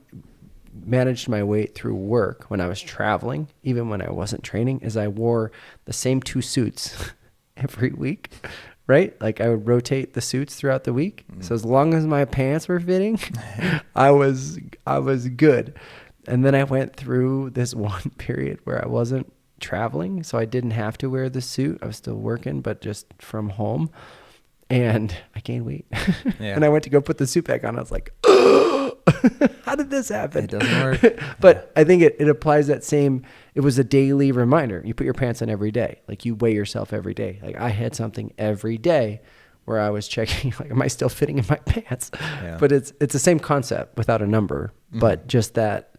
managed my weight through work when I was traveling, even when I wasn't training, is I wore the same 2 suits every week, right? Like I would rotate the suits throughout the week. So as long as my pants were fitting, I was good. And then I went through this one period where I wasn't traveling, so I didn't have to wear the suit. I was still working, but just from home. And I gained weight. Yeah. And I went to go put the suit back on. I was like, oh, how did this happen? It doesn't work. But I think it applies that same, it was a daily reminder. You put your pants on every day. Like you weigh yourself every day. Like I had something every day where I was checking, like, am I still fitting in my pants? Yeah. But it's the same concept without a number, but just that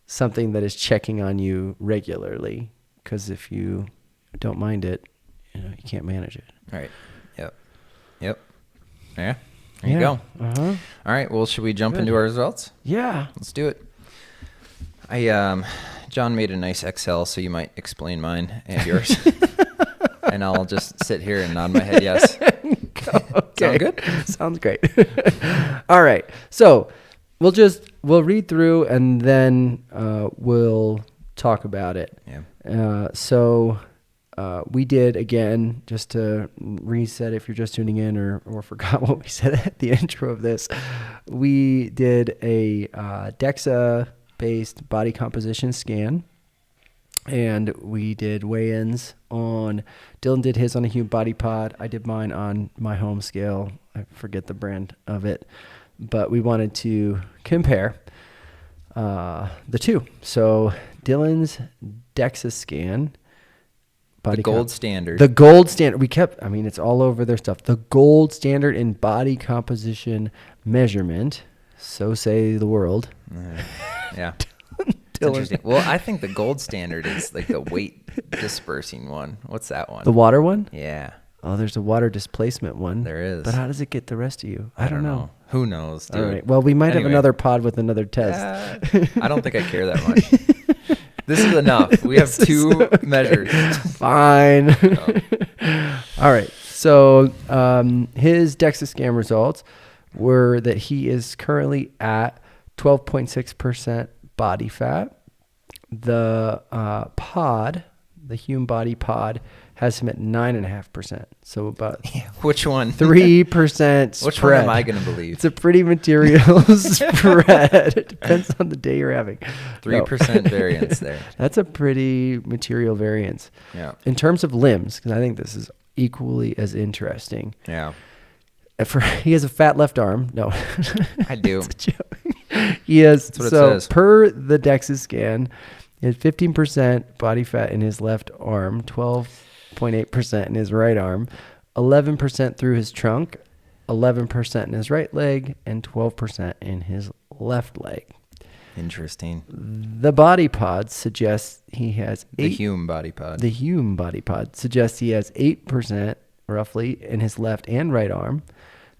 something that is checking on you regularly. Because if you don't mind it, you can't manage it. Right. Yep. Yeah. There you go. Uh-huh. All right. Well, should we jump into our results? Yeah. Let's do it. John made a nice Excel, so you might explain mine and yours. And I'll just sit here and nod my head yes. Okay. Sound good? Sounds great. All right. So we'll read through and then we'll talk about it. Yeah. We did, again, just to reset if you're just tuning in or forgot what we said at the intro of this, we did a DEXA-based body composition scan, and we did weigh-ins on, Dylan did his on a Hume Body Pod, I did mine on my home scale, I forget the brand of it, but we wanted to compare the two. So Dylan's DEXA scan, the gold standard. The gold standard. It's all over their stuff. The gold standard in body composition measurement. So say the world. Yeah. Interesting. Well, I think the gold standard is like the weight dispersing one. What's that one? The water one? Yeah. Oh, there's a water displacement one. There is. But how does it get the rest of you? I don't know. Who knows, dude? All right. Well, we might have another pod with another test. I don't think I care that much. This is enough. We have 2 measures. Fine. All right. So his DEXA scan results were that he is currently at 12.6% body fat. The pod, the Hume Body Pod, has him at 9.5%. So about which one? 3% Which spread. one am I going to believe? It's a pretty material spread. It depends on the day you're having. 3% variance there. That's a pretty material variance. Yeah. In terms of limbs, because I think this is equally as interesting. Yeah. He has a fat left arm. No. I do. It's a joke. He has, that's what it says. Per the DEXA scan, he has 15% body fat in his left arm, 12.8% in his right arm, 11% through his trunk, 11% in his right leg, and 12% in his left leg. Interesting. The body pod suggests he has the Hume Body Pod. The Hume Body Pod suggests he has 8% roughly in his left and right arm,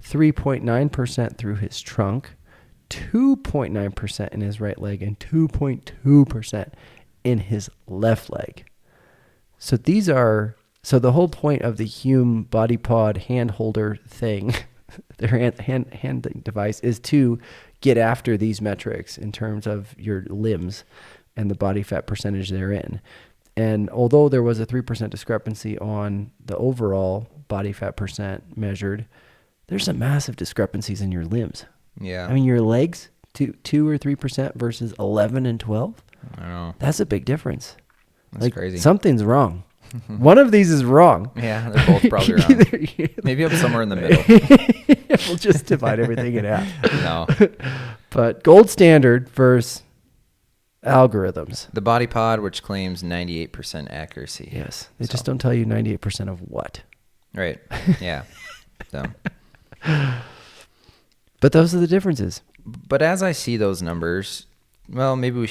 3.9% through his trunk, 2.9% in his right leg, and 2.2% in his left leg. So the whole point of the Hume Body Pod hand holder thing, their hand device, is to get after these metrics in terms of your limbs and the body fat percentage therein. And although there was a 3% discrepancy on the overall body fat percent measured, there's some massive discrepancies in your limbs. Yeah. I mean, your legs, 2 or 3% versus 11 and 12. I know. That's a big difference. That's crazy. Something's wrong. One of these is wrong. Yeah, they're both probably wrong. Maybe I'm somewhere in the middle. We'll just divide everything in half. No. But gold standard versus algorithms. The Body Pod, which claims 98% accuracy. Yes. They just don't tell you 98% of what. Right. Yeah. So. But those are the differences. But as I see those numbers, well, maybe we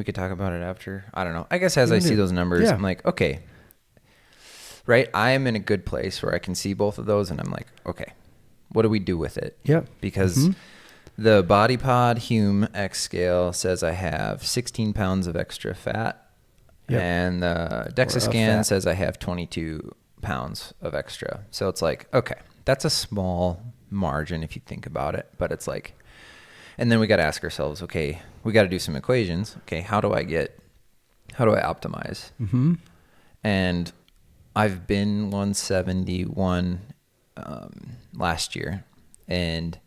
could talk about it after. I don't know. I guess as I see those numbers, I'm like, okay. Right? I am in a good place where I can see both of those, and I'm like, okay, what do we do with it? Yeah. Because the Body Pod Hume X scale says I have 16 pounds of extra fat, and the DEXA scan says I have 22 pounds of extra. So it's like, okay, that's a small margin if you think about it, but it's like, And then we got to ask ourselves, okay, we got to do some equations. Okay, how do I optimize? Mm-hmm. And I've been 171 last year, and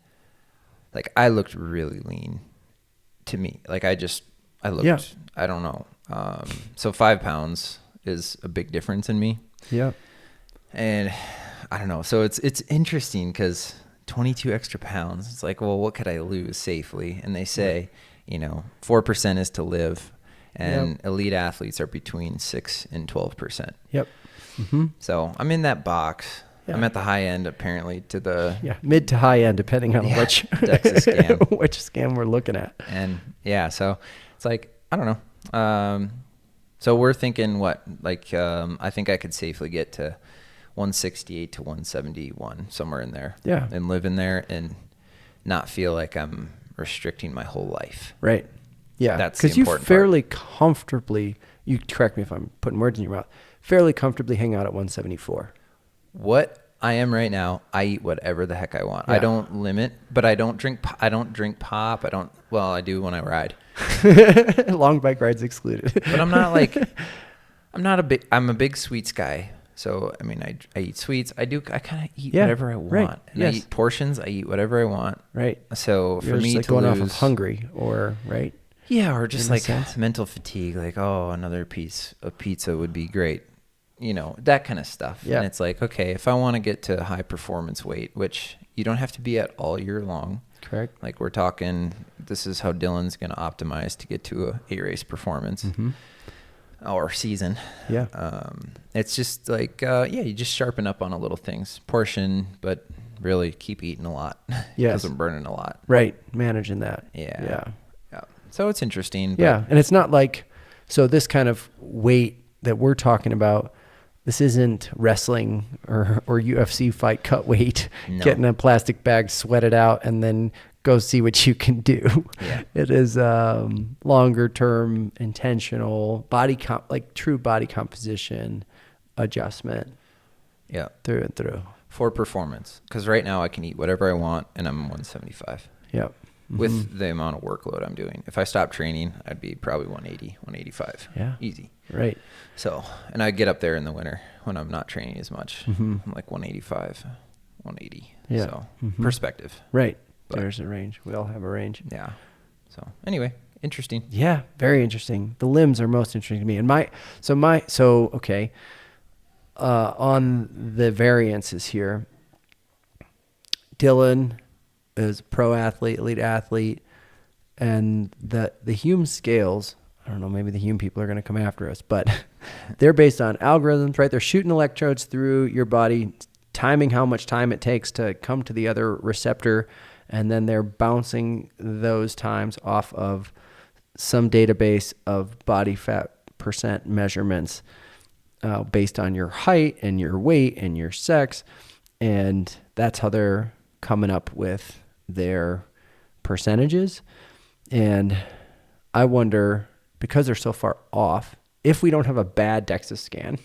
like I looked really lean to me. Like I looked, I don't know. So 5 pounds is a big difference in me. Yeah. And I don't know. So it's interesting because 22 extra pounds, it's like, well, what could I lose safely? And they say, 4% is to live, and elite athletes are between 6 and 12%. Yep. Mm-hmm. So I'm in that box. Yeah. I'm at the high end, apparently, to the mid to high end, depending on which DEXA scan, which scan we're looking at. And so it's like, I don't know. So we're thinking what? Like, I think I could safely get to 168 to 171, somewhere in there. Yeah. And live in there and not feel like I'm restricting my whole life. Right. Yeah. That's the important part. Because you fairly comfortably, you correct me if I'm putting words in your mouth, fairly comfortably hang out at 174. What I am right now, I eat whatever the heck I want. Yeah. I don't limit, but I don't drink pop. I do when I ride. Long bike rides excluded. But I'm a big sweets guy. So, I mean, I eat sweets. I kind of eat whatever I want. Right. And I eat portions. I eat whatever I want. Right. So for You're me just like to going lose, off of hungry or right. Yeah. Or just like sense. mental fatigue. Like, oh, another piece of pizza would be great. That kind of stuff. Yeah. And it's like, okay, if I want to get to high performance weight, which you don't have to be at all year long. Correct. Like we're talking, this is how Dylan's going to optimize to get to a race performance or season. Yeah. It's just like, you just sharpen up on a little things, portion, but really keep eating a lot. Yes. Because I'm burning a lot. Right. Managing that. Yeah. So it's interesting. Yeah. And it's not like, so this kind of weight that we're talking about, this isn't wrestling or UFC fight cut weight, getting a plastic bag, sweat it out, and then go see what you can do. Yeah. It is longer term, intentional true body composition adjustment. Yeah. Through and through. For performance. Because right now I can eat whatever I want and I'm 175. Yep. With the amount of workload I'm doing. If I stopped training, I'd be probably 180, 185. Yeah. Easy. Right. So, and I get up there in the winter when I'm not training as much. Mm-hmm. I'm like 185, 180. Yeah. So, perspective. Right. But there's a range. We all have a range. Yeah. So, anyway, interesting. Yeah. Very interesting. The limbs are most interesting to me. And okay. On the variances here, Dylan is a pro athlete, elite athlete, and the Hume scales, I don't know, maybe the Hume people are going to come after us, but they're based on algorithms, right? They're shooting electrodes through your body, timing how much time it takes to come to the other receptor, and then they're bouncing those times off of some database of body fat percent measurements based on your height and your weight and your sex, and that's how they're coming up with their percentages. And I wonder, because they're so far off, if we don't have a bad DEXA scan.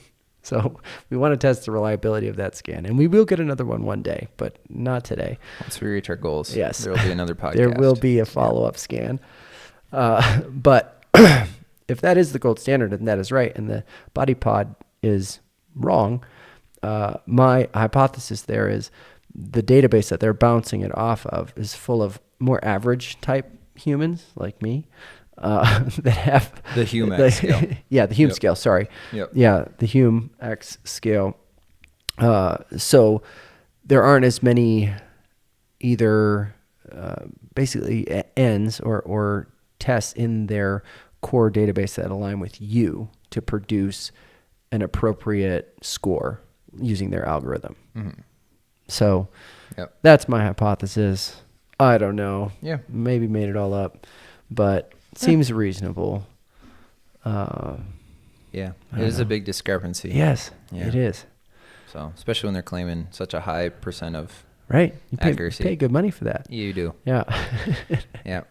So we want to test the reliability of that scan, and we will get another one day, but not today. Once we reach our goals, yes, there will be another podcast. There will be a follow-up scan. But if that is the gold standard and that is right, and the body pod is wrong, my hypothesis there is the database that they're bouncing it off of is full of more average type humans like me that have the Hume X scale. Yeah, the Hume scale. Sorry. Yep. Yeah, the Hume X scale. So there aren't as many either basically ends or tests in their core database that align with you to produce an appropriate score using their algorithm. Mm-hmm. So that's my hypothesis. I don't know. Yeah. Maybe made it all up, but it seems reasonable. Yeah. It is a big discrepancy. Yes, Yeah. it is. So, especially when they're claiming such a high percent of right. You accuracy. pay good money for that. You do. Yeah. Yeah.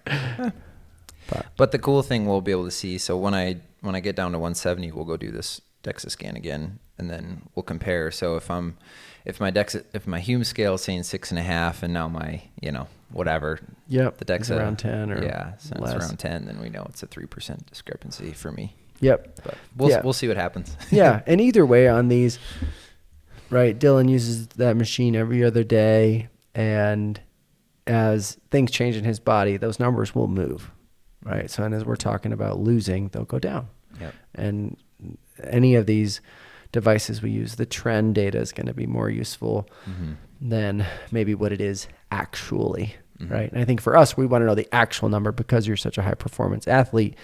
But the cool thing we'll be able to see, so when I get down to 170, we'll go do this DEXA scan again, and then we'll compare. So if if my Hume scale is saying 6.5 and now my, whatever. Yep. The DEXA It's around 10 or so less. it's around 10, then we know it's a 3% discrepancy for me. Yep. But we'll see what happens. Yeah. And either way on these, right, Dylan uses that machine every other day, and as things change in his body, those numbers will move, right? So, and as we're talking about losing, they'll go down. Yep. And any of these devices we use, the trend data is going to be more useful than maybe what it is actually, right? And I think for us, we want to know the actual number because you're such a high performance athlete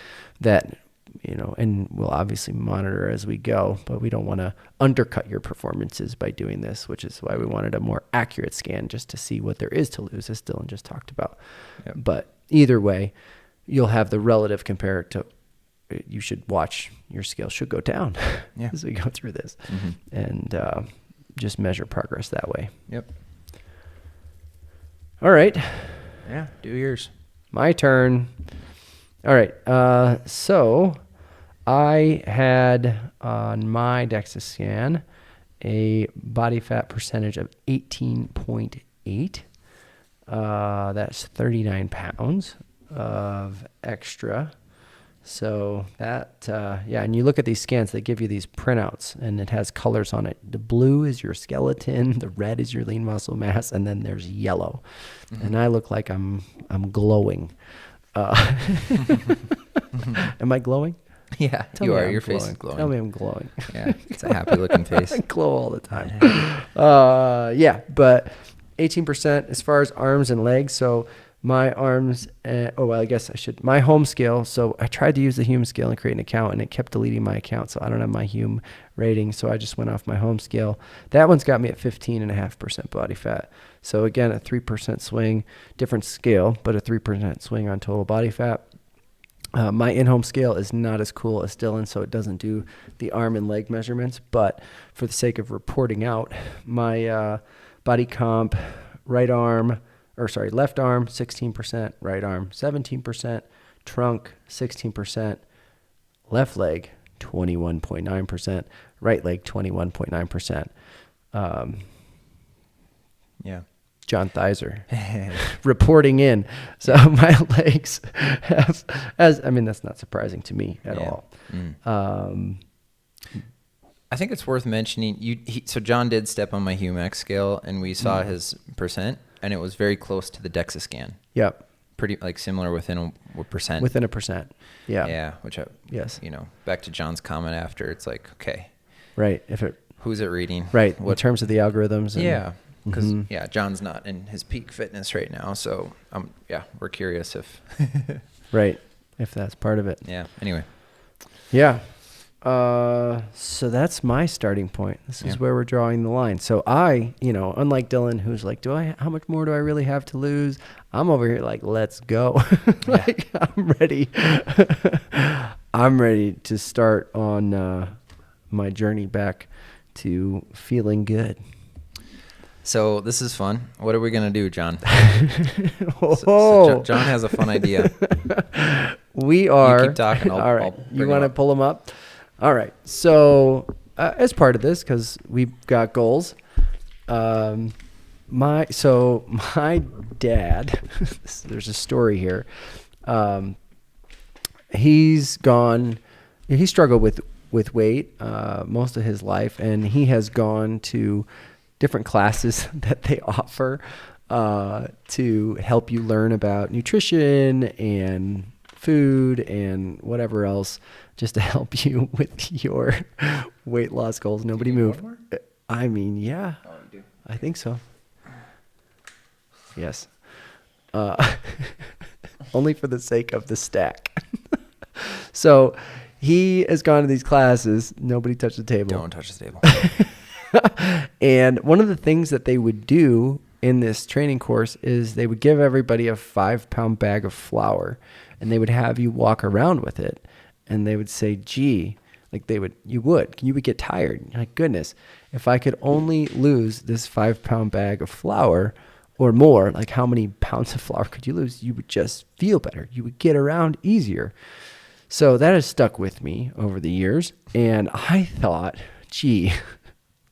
that, and we'll obviously monitor as we go, but we don't want to undercut your performances by doing this, which is why we wanted a more accurate scan just to see what there is to lose, as Dylan just talked about. Yep. But either way, you'll have the relative compare to, you should watch, your scale should go down as we go through this and just measure progress that way. Yep. All right. Yeah, do yours. My turn. All right. So I had on my DEXA scan a body fat percentage of 18.8. That's 39 pounds of extra. So that, and you look at these scans, they give you these printouts and it has colors on it. The blue is your skeleton, the red is your lean muscle mass, and then there's yellow. And I look like I'm glowing. Am I glowing? Yeah, Tell you me are. I'm Your glowing. face is glowing. Tell me I'm glowing. Yeah, it's a happy looking face. I glow all the time. But 18% as far as arms and legs. So my arms, my home scale. So I tried to use the Hume scale and create an account, and it kept deleting my account. So I don't have my Hume rating. So I just went off my home scale. That one's got me at 15.5% body fat. So again, a 3% swing, different scale, but a 3% swing on total body fat. My in-home scale is not as cool as Dylan, so it doesn't do the arm and leg measurements. But for the sake of reporting out, my body comp, left arm, 16%, right arm, 17%, trunk, 16%, left leg, 21.9%, right leg, 21.9%. Yeah. John Theiser reporting in. So my legs have, that's not surprising to me at all. I think it's worth mentioning. So John did step on my Hume scale, and we saw his percent, and it was very close to the DEXA scan. Yep. Pretty similar within a percent. Within a percent. Yeah. Yeah. Yes. Back to John's comment after, it's like, okay. Right. Who's it reading? Right. In terms of the algorithms. Yeah. Because John's not in his peak fitness right now, so we're curious if right, if that's part of it. Yeah. Anyway. Yeah. So that's my starting point. This is where we're drawing the line. So I, unlike Dylan, who's like, how much more do I really have to lose? I'm over here like, let's go. I'm ready. I'm ready to start on my journey back to feeling good. So this is fun. What are we going to do, John? So John has a fun idea. We are. You keep talking. All right. You want to pull them up? All right. So as part of this, because we've got goals, my dad, there's a story here. He struggled with weight most of his life, and he has gone to different classes that they offer to help you learn about nutrition and food and whatever else, just to help you with your weight loss goals. Nobody move. I mean, yeah, I think so. Yes. Only for the sake of the stack. So he has gone to these classes. Nobody touch the table. Don't touch the table. And one of the things that they would do in this training course is they would give everybody a 5-pound bag of flour, and they would have you walk around with it, and they would say, gee, like you would get tired. You're like, goodness, if I could only lose this 5-pound bag of flour or more, like how many pounds of flour could you lose? You would just feel better. You would get around easier. So that has stuck with me over the years. And I thought, gee,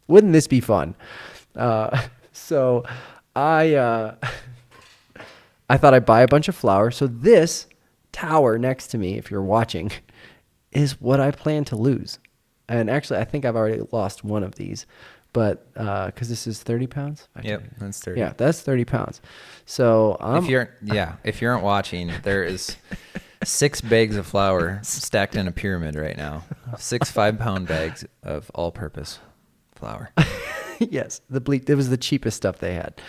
wouldn't this be fun So I thought I'd buy a bunch of flour. So this tower next to me, if you're watching, is what I plan to lose. And actually, I think I've already lost one of these, but because this is 30 pounds. Yep, that's 30. Yeah, that's 30 pounds. So if you aren't watching, there is 6 bags of flour stacked in a pyramid right now. 6 5-pound bags of all-purpose flour. Yes, it was the cheapest stuff they had.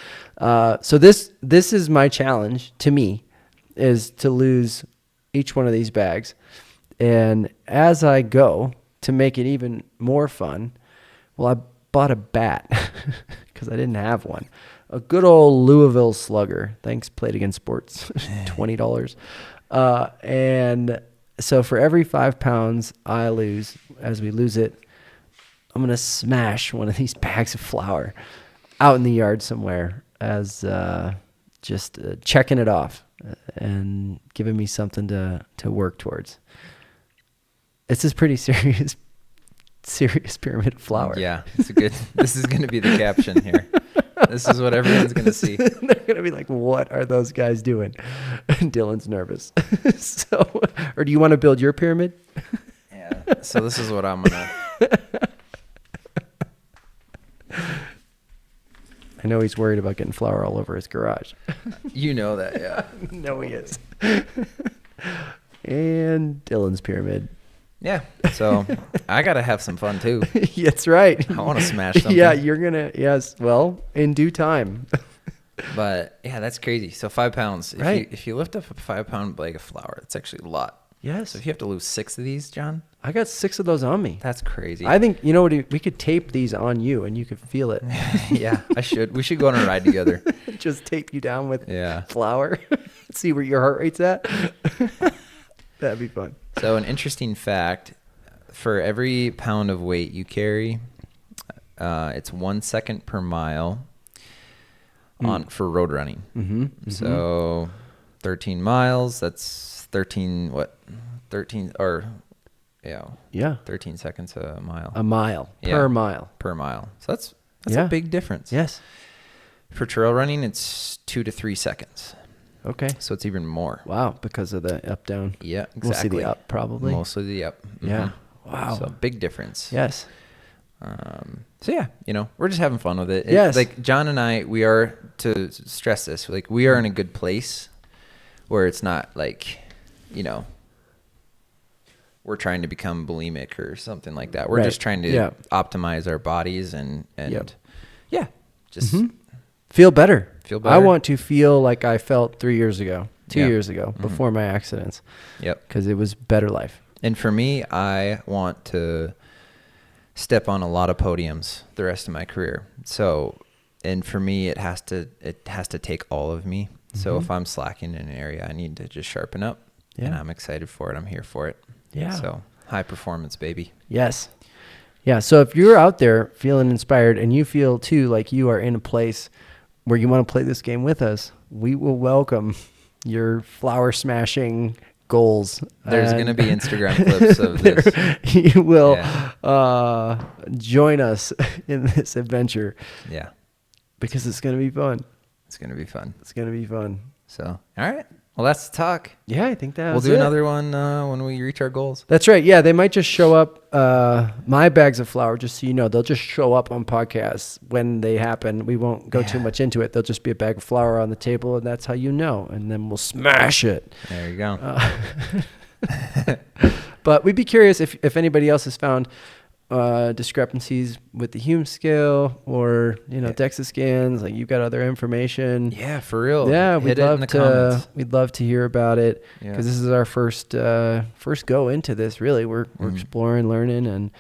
So this is my challenge to me, is to lose each one of these bags. And as I go, to make it even more fun, well, I bought a bat because I didn't have one. A good old Louisville Slugger. Thanks, Played Against Sports, $20. And so for every 5 pounds I lose, as we lose it, I'm going to smash one of these bags of flour out in the yard somewhere as just checking it off and giving me something to work towards. It's a pretty serious pyramid of flour. Yeah, this is going to be the caption here. This is what everyone's going to see. They're going to be like, what are those guys doing? And Dylan's nervous. Or do you want to build your pyramid? Yeah, so this is what I'm going to... I know he's worried about getting flour all over his garage. You know that, yeah. No, he is. And Dylan's pyramid. Yeah, so I got to have some fun too. That's right. I want to smash something. Yeah, you're going to, yes, well, in due time. But yeah, that's crazy. So 5 pounds. Right. If you lift up a 5-pound bag of flour, that's actually a lot. Yes. So if you have to lose 6 of these, John, I got 6 of those on me. that's crazy. I think, you know what, we could tape these on you and you could feel it. Yeah, I should. We should go on a ride together. Just tape you down with Yeah. flour. See where your heart rate's at. That'd be fun. So an interesting fact, for every pound of weight you carry, it's 1 second per mile for road running. Mm-hmm. So 13 miles, that's 13 seconds a mile. A mile Yeah. per mile. Per mile. So that's Yeah. a big difference. Yes. For trail running, it's 2 to 3 seconds. Okay. So it's even more. Wow. Because of the up down. Yeah, exactly. We'll see the up probably. Mostly the up. Yeah. Mhm. Wow. So big difference. Yes. So yeah, we're just having fun with it. Yes. Like John and I, we are, to stress this, like we are in a good place where it's not like, we're trying to become bulimic or something like that. We're Right. just trying to optimize our bodies and just Feel better. Feel better. I want to feel like I felt 3 years ago, 2 Yeah. years ago, before my accidents, Yep. because it was better life. And for me, I want to step on a lot of podiums the rest of my career. So, and for me, it has to take all of me. So if I'm slacking in an area, I need to just sharpen up. Yeah. And I'm excited for it. I'm here for it. Yeah. So high performance, baby. Yes. Yeah. So if you're out there feeling inspired and you feel too like you are in a place where you want to play this game with us, we will welcome your flower smashing goals. There's going to be Instagram clips of this. You will join us in this adventure. Yeah. Because it's going to be fun. It's going to be fun. It's going to be fun. So, all right. Well, that's the talk. Yeah, I think that We'll do another one when we reach our goals. That's right. Yeah, they might just show up. My bags of flour, just so you know, they'll just show up on podcasts when they happen. We won't go too much into it. They'll just be a bag of flour on the table, and that's how you know. And then we'll smash it. There you go. But we'd be curious if anybody else has found discrepancies with the Hume scale or DEXA scans. Like, you've got other information. Yeah, for real. Yeah, Hit it in the comments. We'd love to hear about it, Yeah. because this is our first go into this. Really, we're exploring, learning, and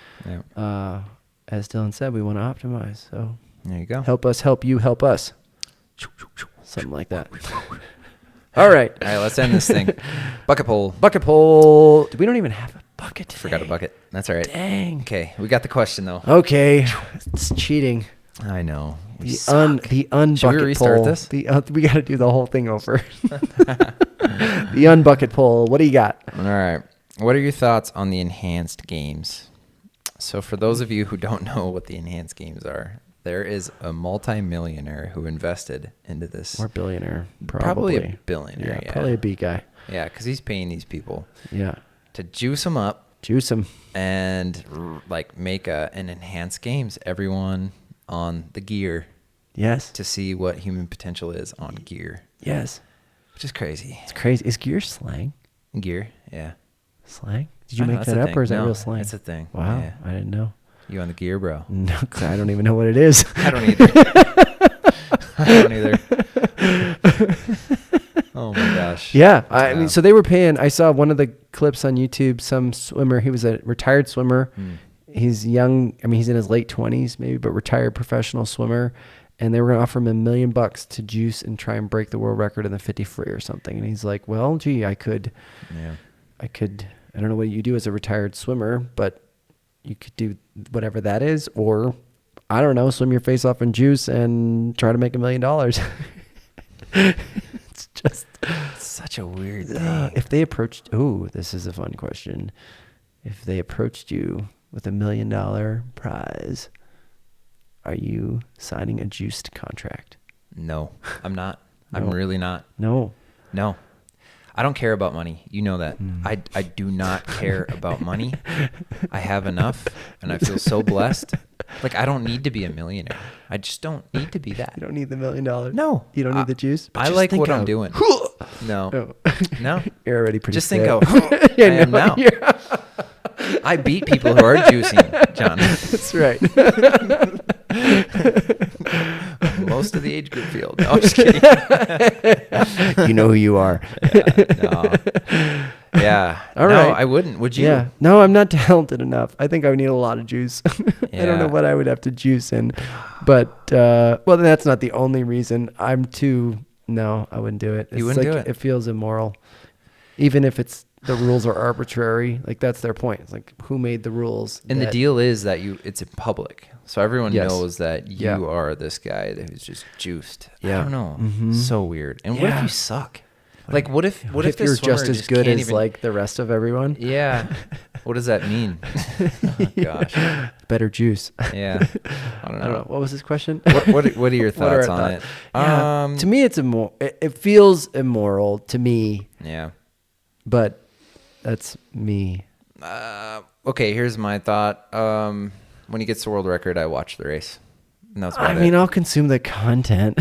as Dylan said, we want to optimize. So There you go. help us, help you, help us. Something like that. All right. All right, let's end this thing. Bucket poll. Bucket poll. We don't even have a bucket today. Forgot a bucket. That's all right. Dang. Okay, we got the question though. Okay. It's cheating. I know. The unbucket Should we restart poll. this? We got to do the whole thing over. The unbucket poll. What do you got? All right. What are your thoughts on the enhanced games? So for those of you who don't know what the enhanced games are, There is a multimillionaire who invested into this. Or billionaire. Probably a billionaire. Yeah, Probably a B guy. Yeah, because he's paying these people. Yeah. To juice them up. Juice them. And like make an enhanced games. Everyone on the gear. Yes. To see what human potential is on gear. Yes. Which is crazy. It's crazy. Is gear slang? Gear, yeah. Slang? Did you make that up or is that real slang? It's a thing. Wow. Yeah. I didn't know. You on the gear, bro? No, 'cause I don't even know what it is. I don't either. I don't either. Oh my gosh. Yeah. I mean, so they were paying. I saw one of the clips on YouTube. Some swimmer, he was a retired swimmer. He's young. I mean, he's in his late 20s maybe, but retired professional swimmer. And they were going to offer him $1 million to juice and try and break the world record in the 50 free or something. And he's like, well, gee, I don't know what you do as a retired swimmer, but you could do whatever that is, or I don't know, swim your face off in juice and try to make $1 million. It's just such a weird thing. If they approached, this is a fun question. If they approached you with $1 million prize, are you signing a juiced contract? No, I'm not. No. I'm really not. No. I don't care about money. You know that. I do not care about money. I have enough, and I feel so blessed. Like, I don't need to be a millionaire. I just don't need to be that. You don't need the $1 million. No. You don't need the juice. I like what I'm doing. No. No. You're already pretty Just fit. think of I am now. I beat people who are juicing, John. That's right. Most of the age group field. No, I'm just kidding. You know who you are. Yeah. All right. I wouldn't. Would you? Yeah. No, I'm not talented enough. I think I would need a lot of juice. I don't know what I would have to juice in. But, well, that's not the only reason. No, I wouldn't do it. You wouldn't do it? It feels immoral. Even if the rules are arbitrary, like that's their point. It's like, who made the rules? And the deal is that it's in public. So everyone Yes. knows that you are this guy who's just juiced. Yeah. I don't know. Mm-hmm. So weird. And what if you suck? Like, what if you're this just as good can't as like the rest of everyone? Yeah. What does that mean? Oh, gosh. Better juice. Yeah. I don't know. What was this question? What are your What are thoughts our on it? Yeah. To me, it's it feels immoral to me. Yeah. But that's me. Okay, here's my thought. When he gets the world record, I watch the race. And that's about I mean, it. I'll consume the content.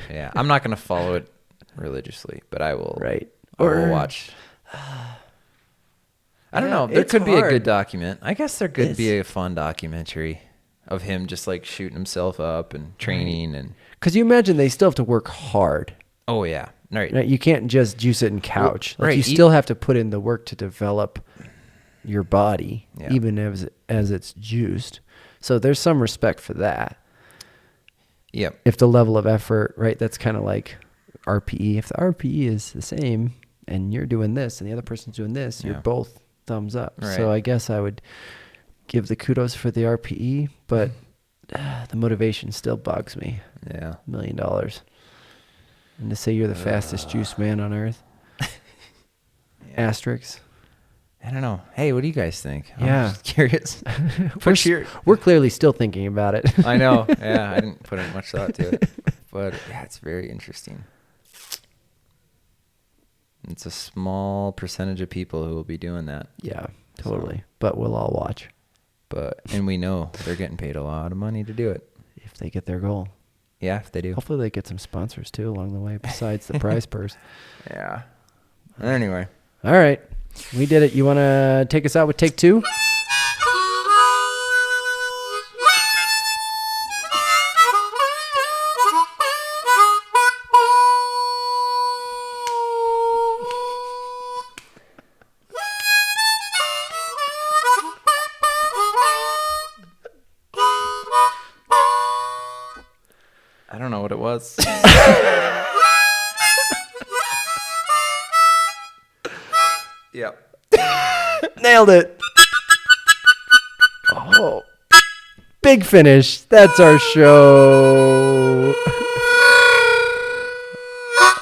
Yeah, I'm not going to follow it religiously, but I will. Right. I will watch. I don't know. There could be a good document. I guess there could be a fun documentary of him just like shooting himself up and training and. Because you imagine they still have to work hard. Oh yeah, right. You can't just juice it and couch. Right. You still have to put in the work to develop your body, even as it's juiced. So there's some respect for that. Yep. If the level of effort, right, that's kind of like RPE. If the RPE is the same and you're doing this and the other person's doing this, you're both thumbs up. Right. So I guess I would give the kudos for the RPE, but the motivation still bugs me. Yeah. $1 million. And to say you're the fastest juice man on earth. Asterisks. I don't know. Hey, what do you guys think? Yeah. I'm just curious. We're clearly still thinking about it. I know. Yeah, I didn't put in much thought to it. But yeah, it's very interesting. It's a small percentage of people who will be doing that. Yeah, totally. But we'll all watch. And we know they're getting paid a lot of money to do it. If they get their goal. Yeah, if they do. Hopefully they get some sponsors too along the way besides the prize purse. Yeah. Anyway. All right. We did it. You want to take us out with take two? I don't know what it was. Yep. Nailed it. Oh. Big finish. That's our show.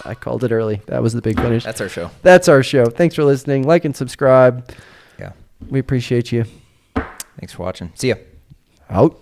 I called it early. That was the big finish. That's our show. That's our show. Thanks for listening. Like and subscribe. Yeah. We appreciate you. Thanks for watching. See ya. Out.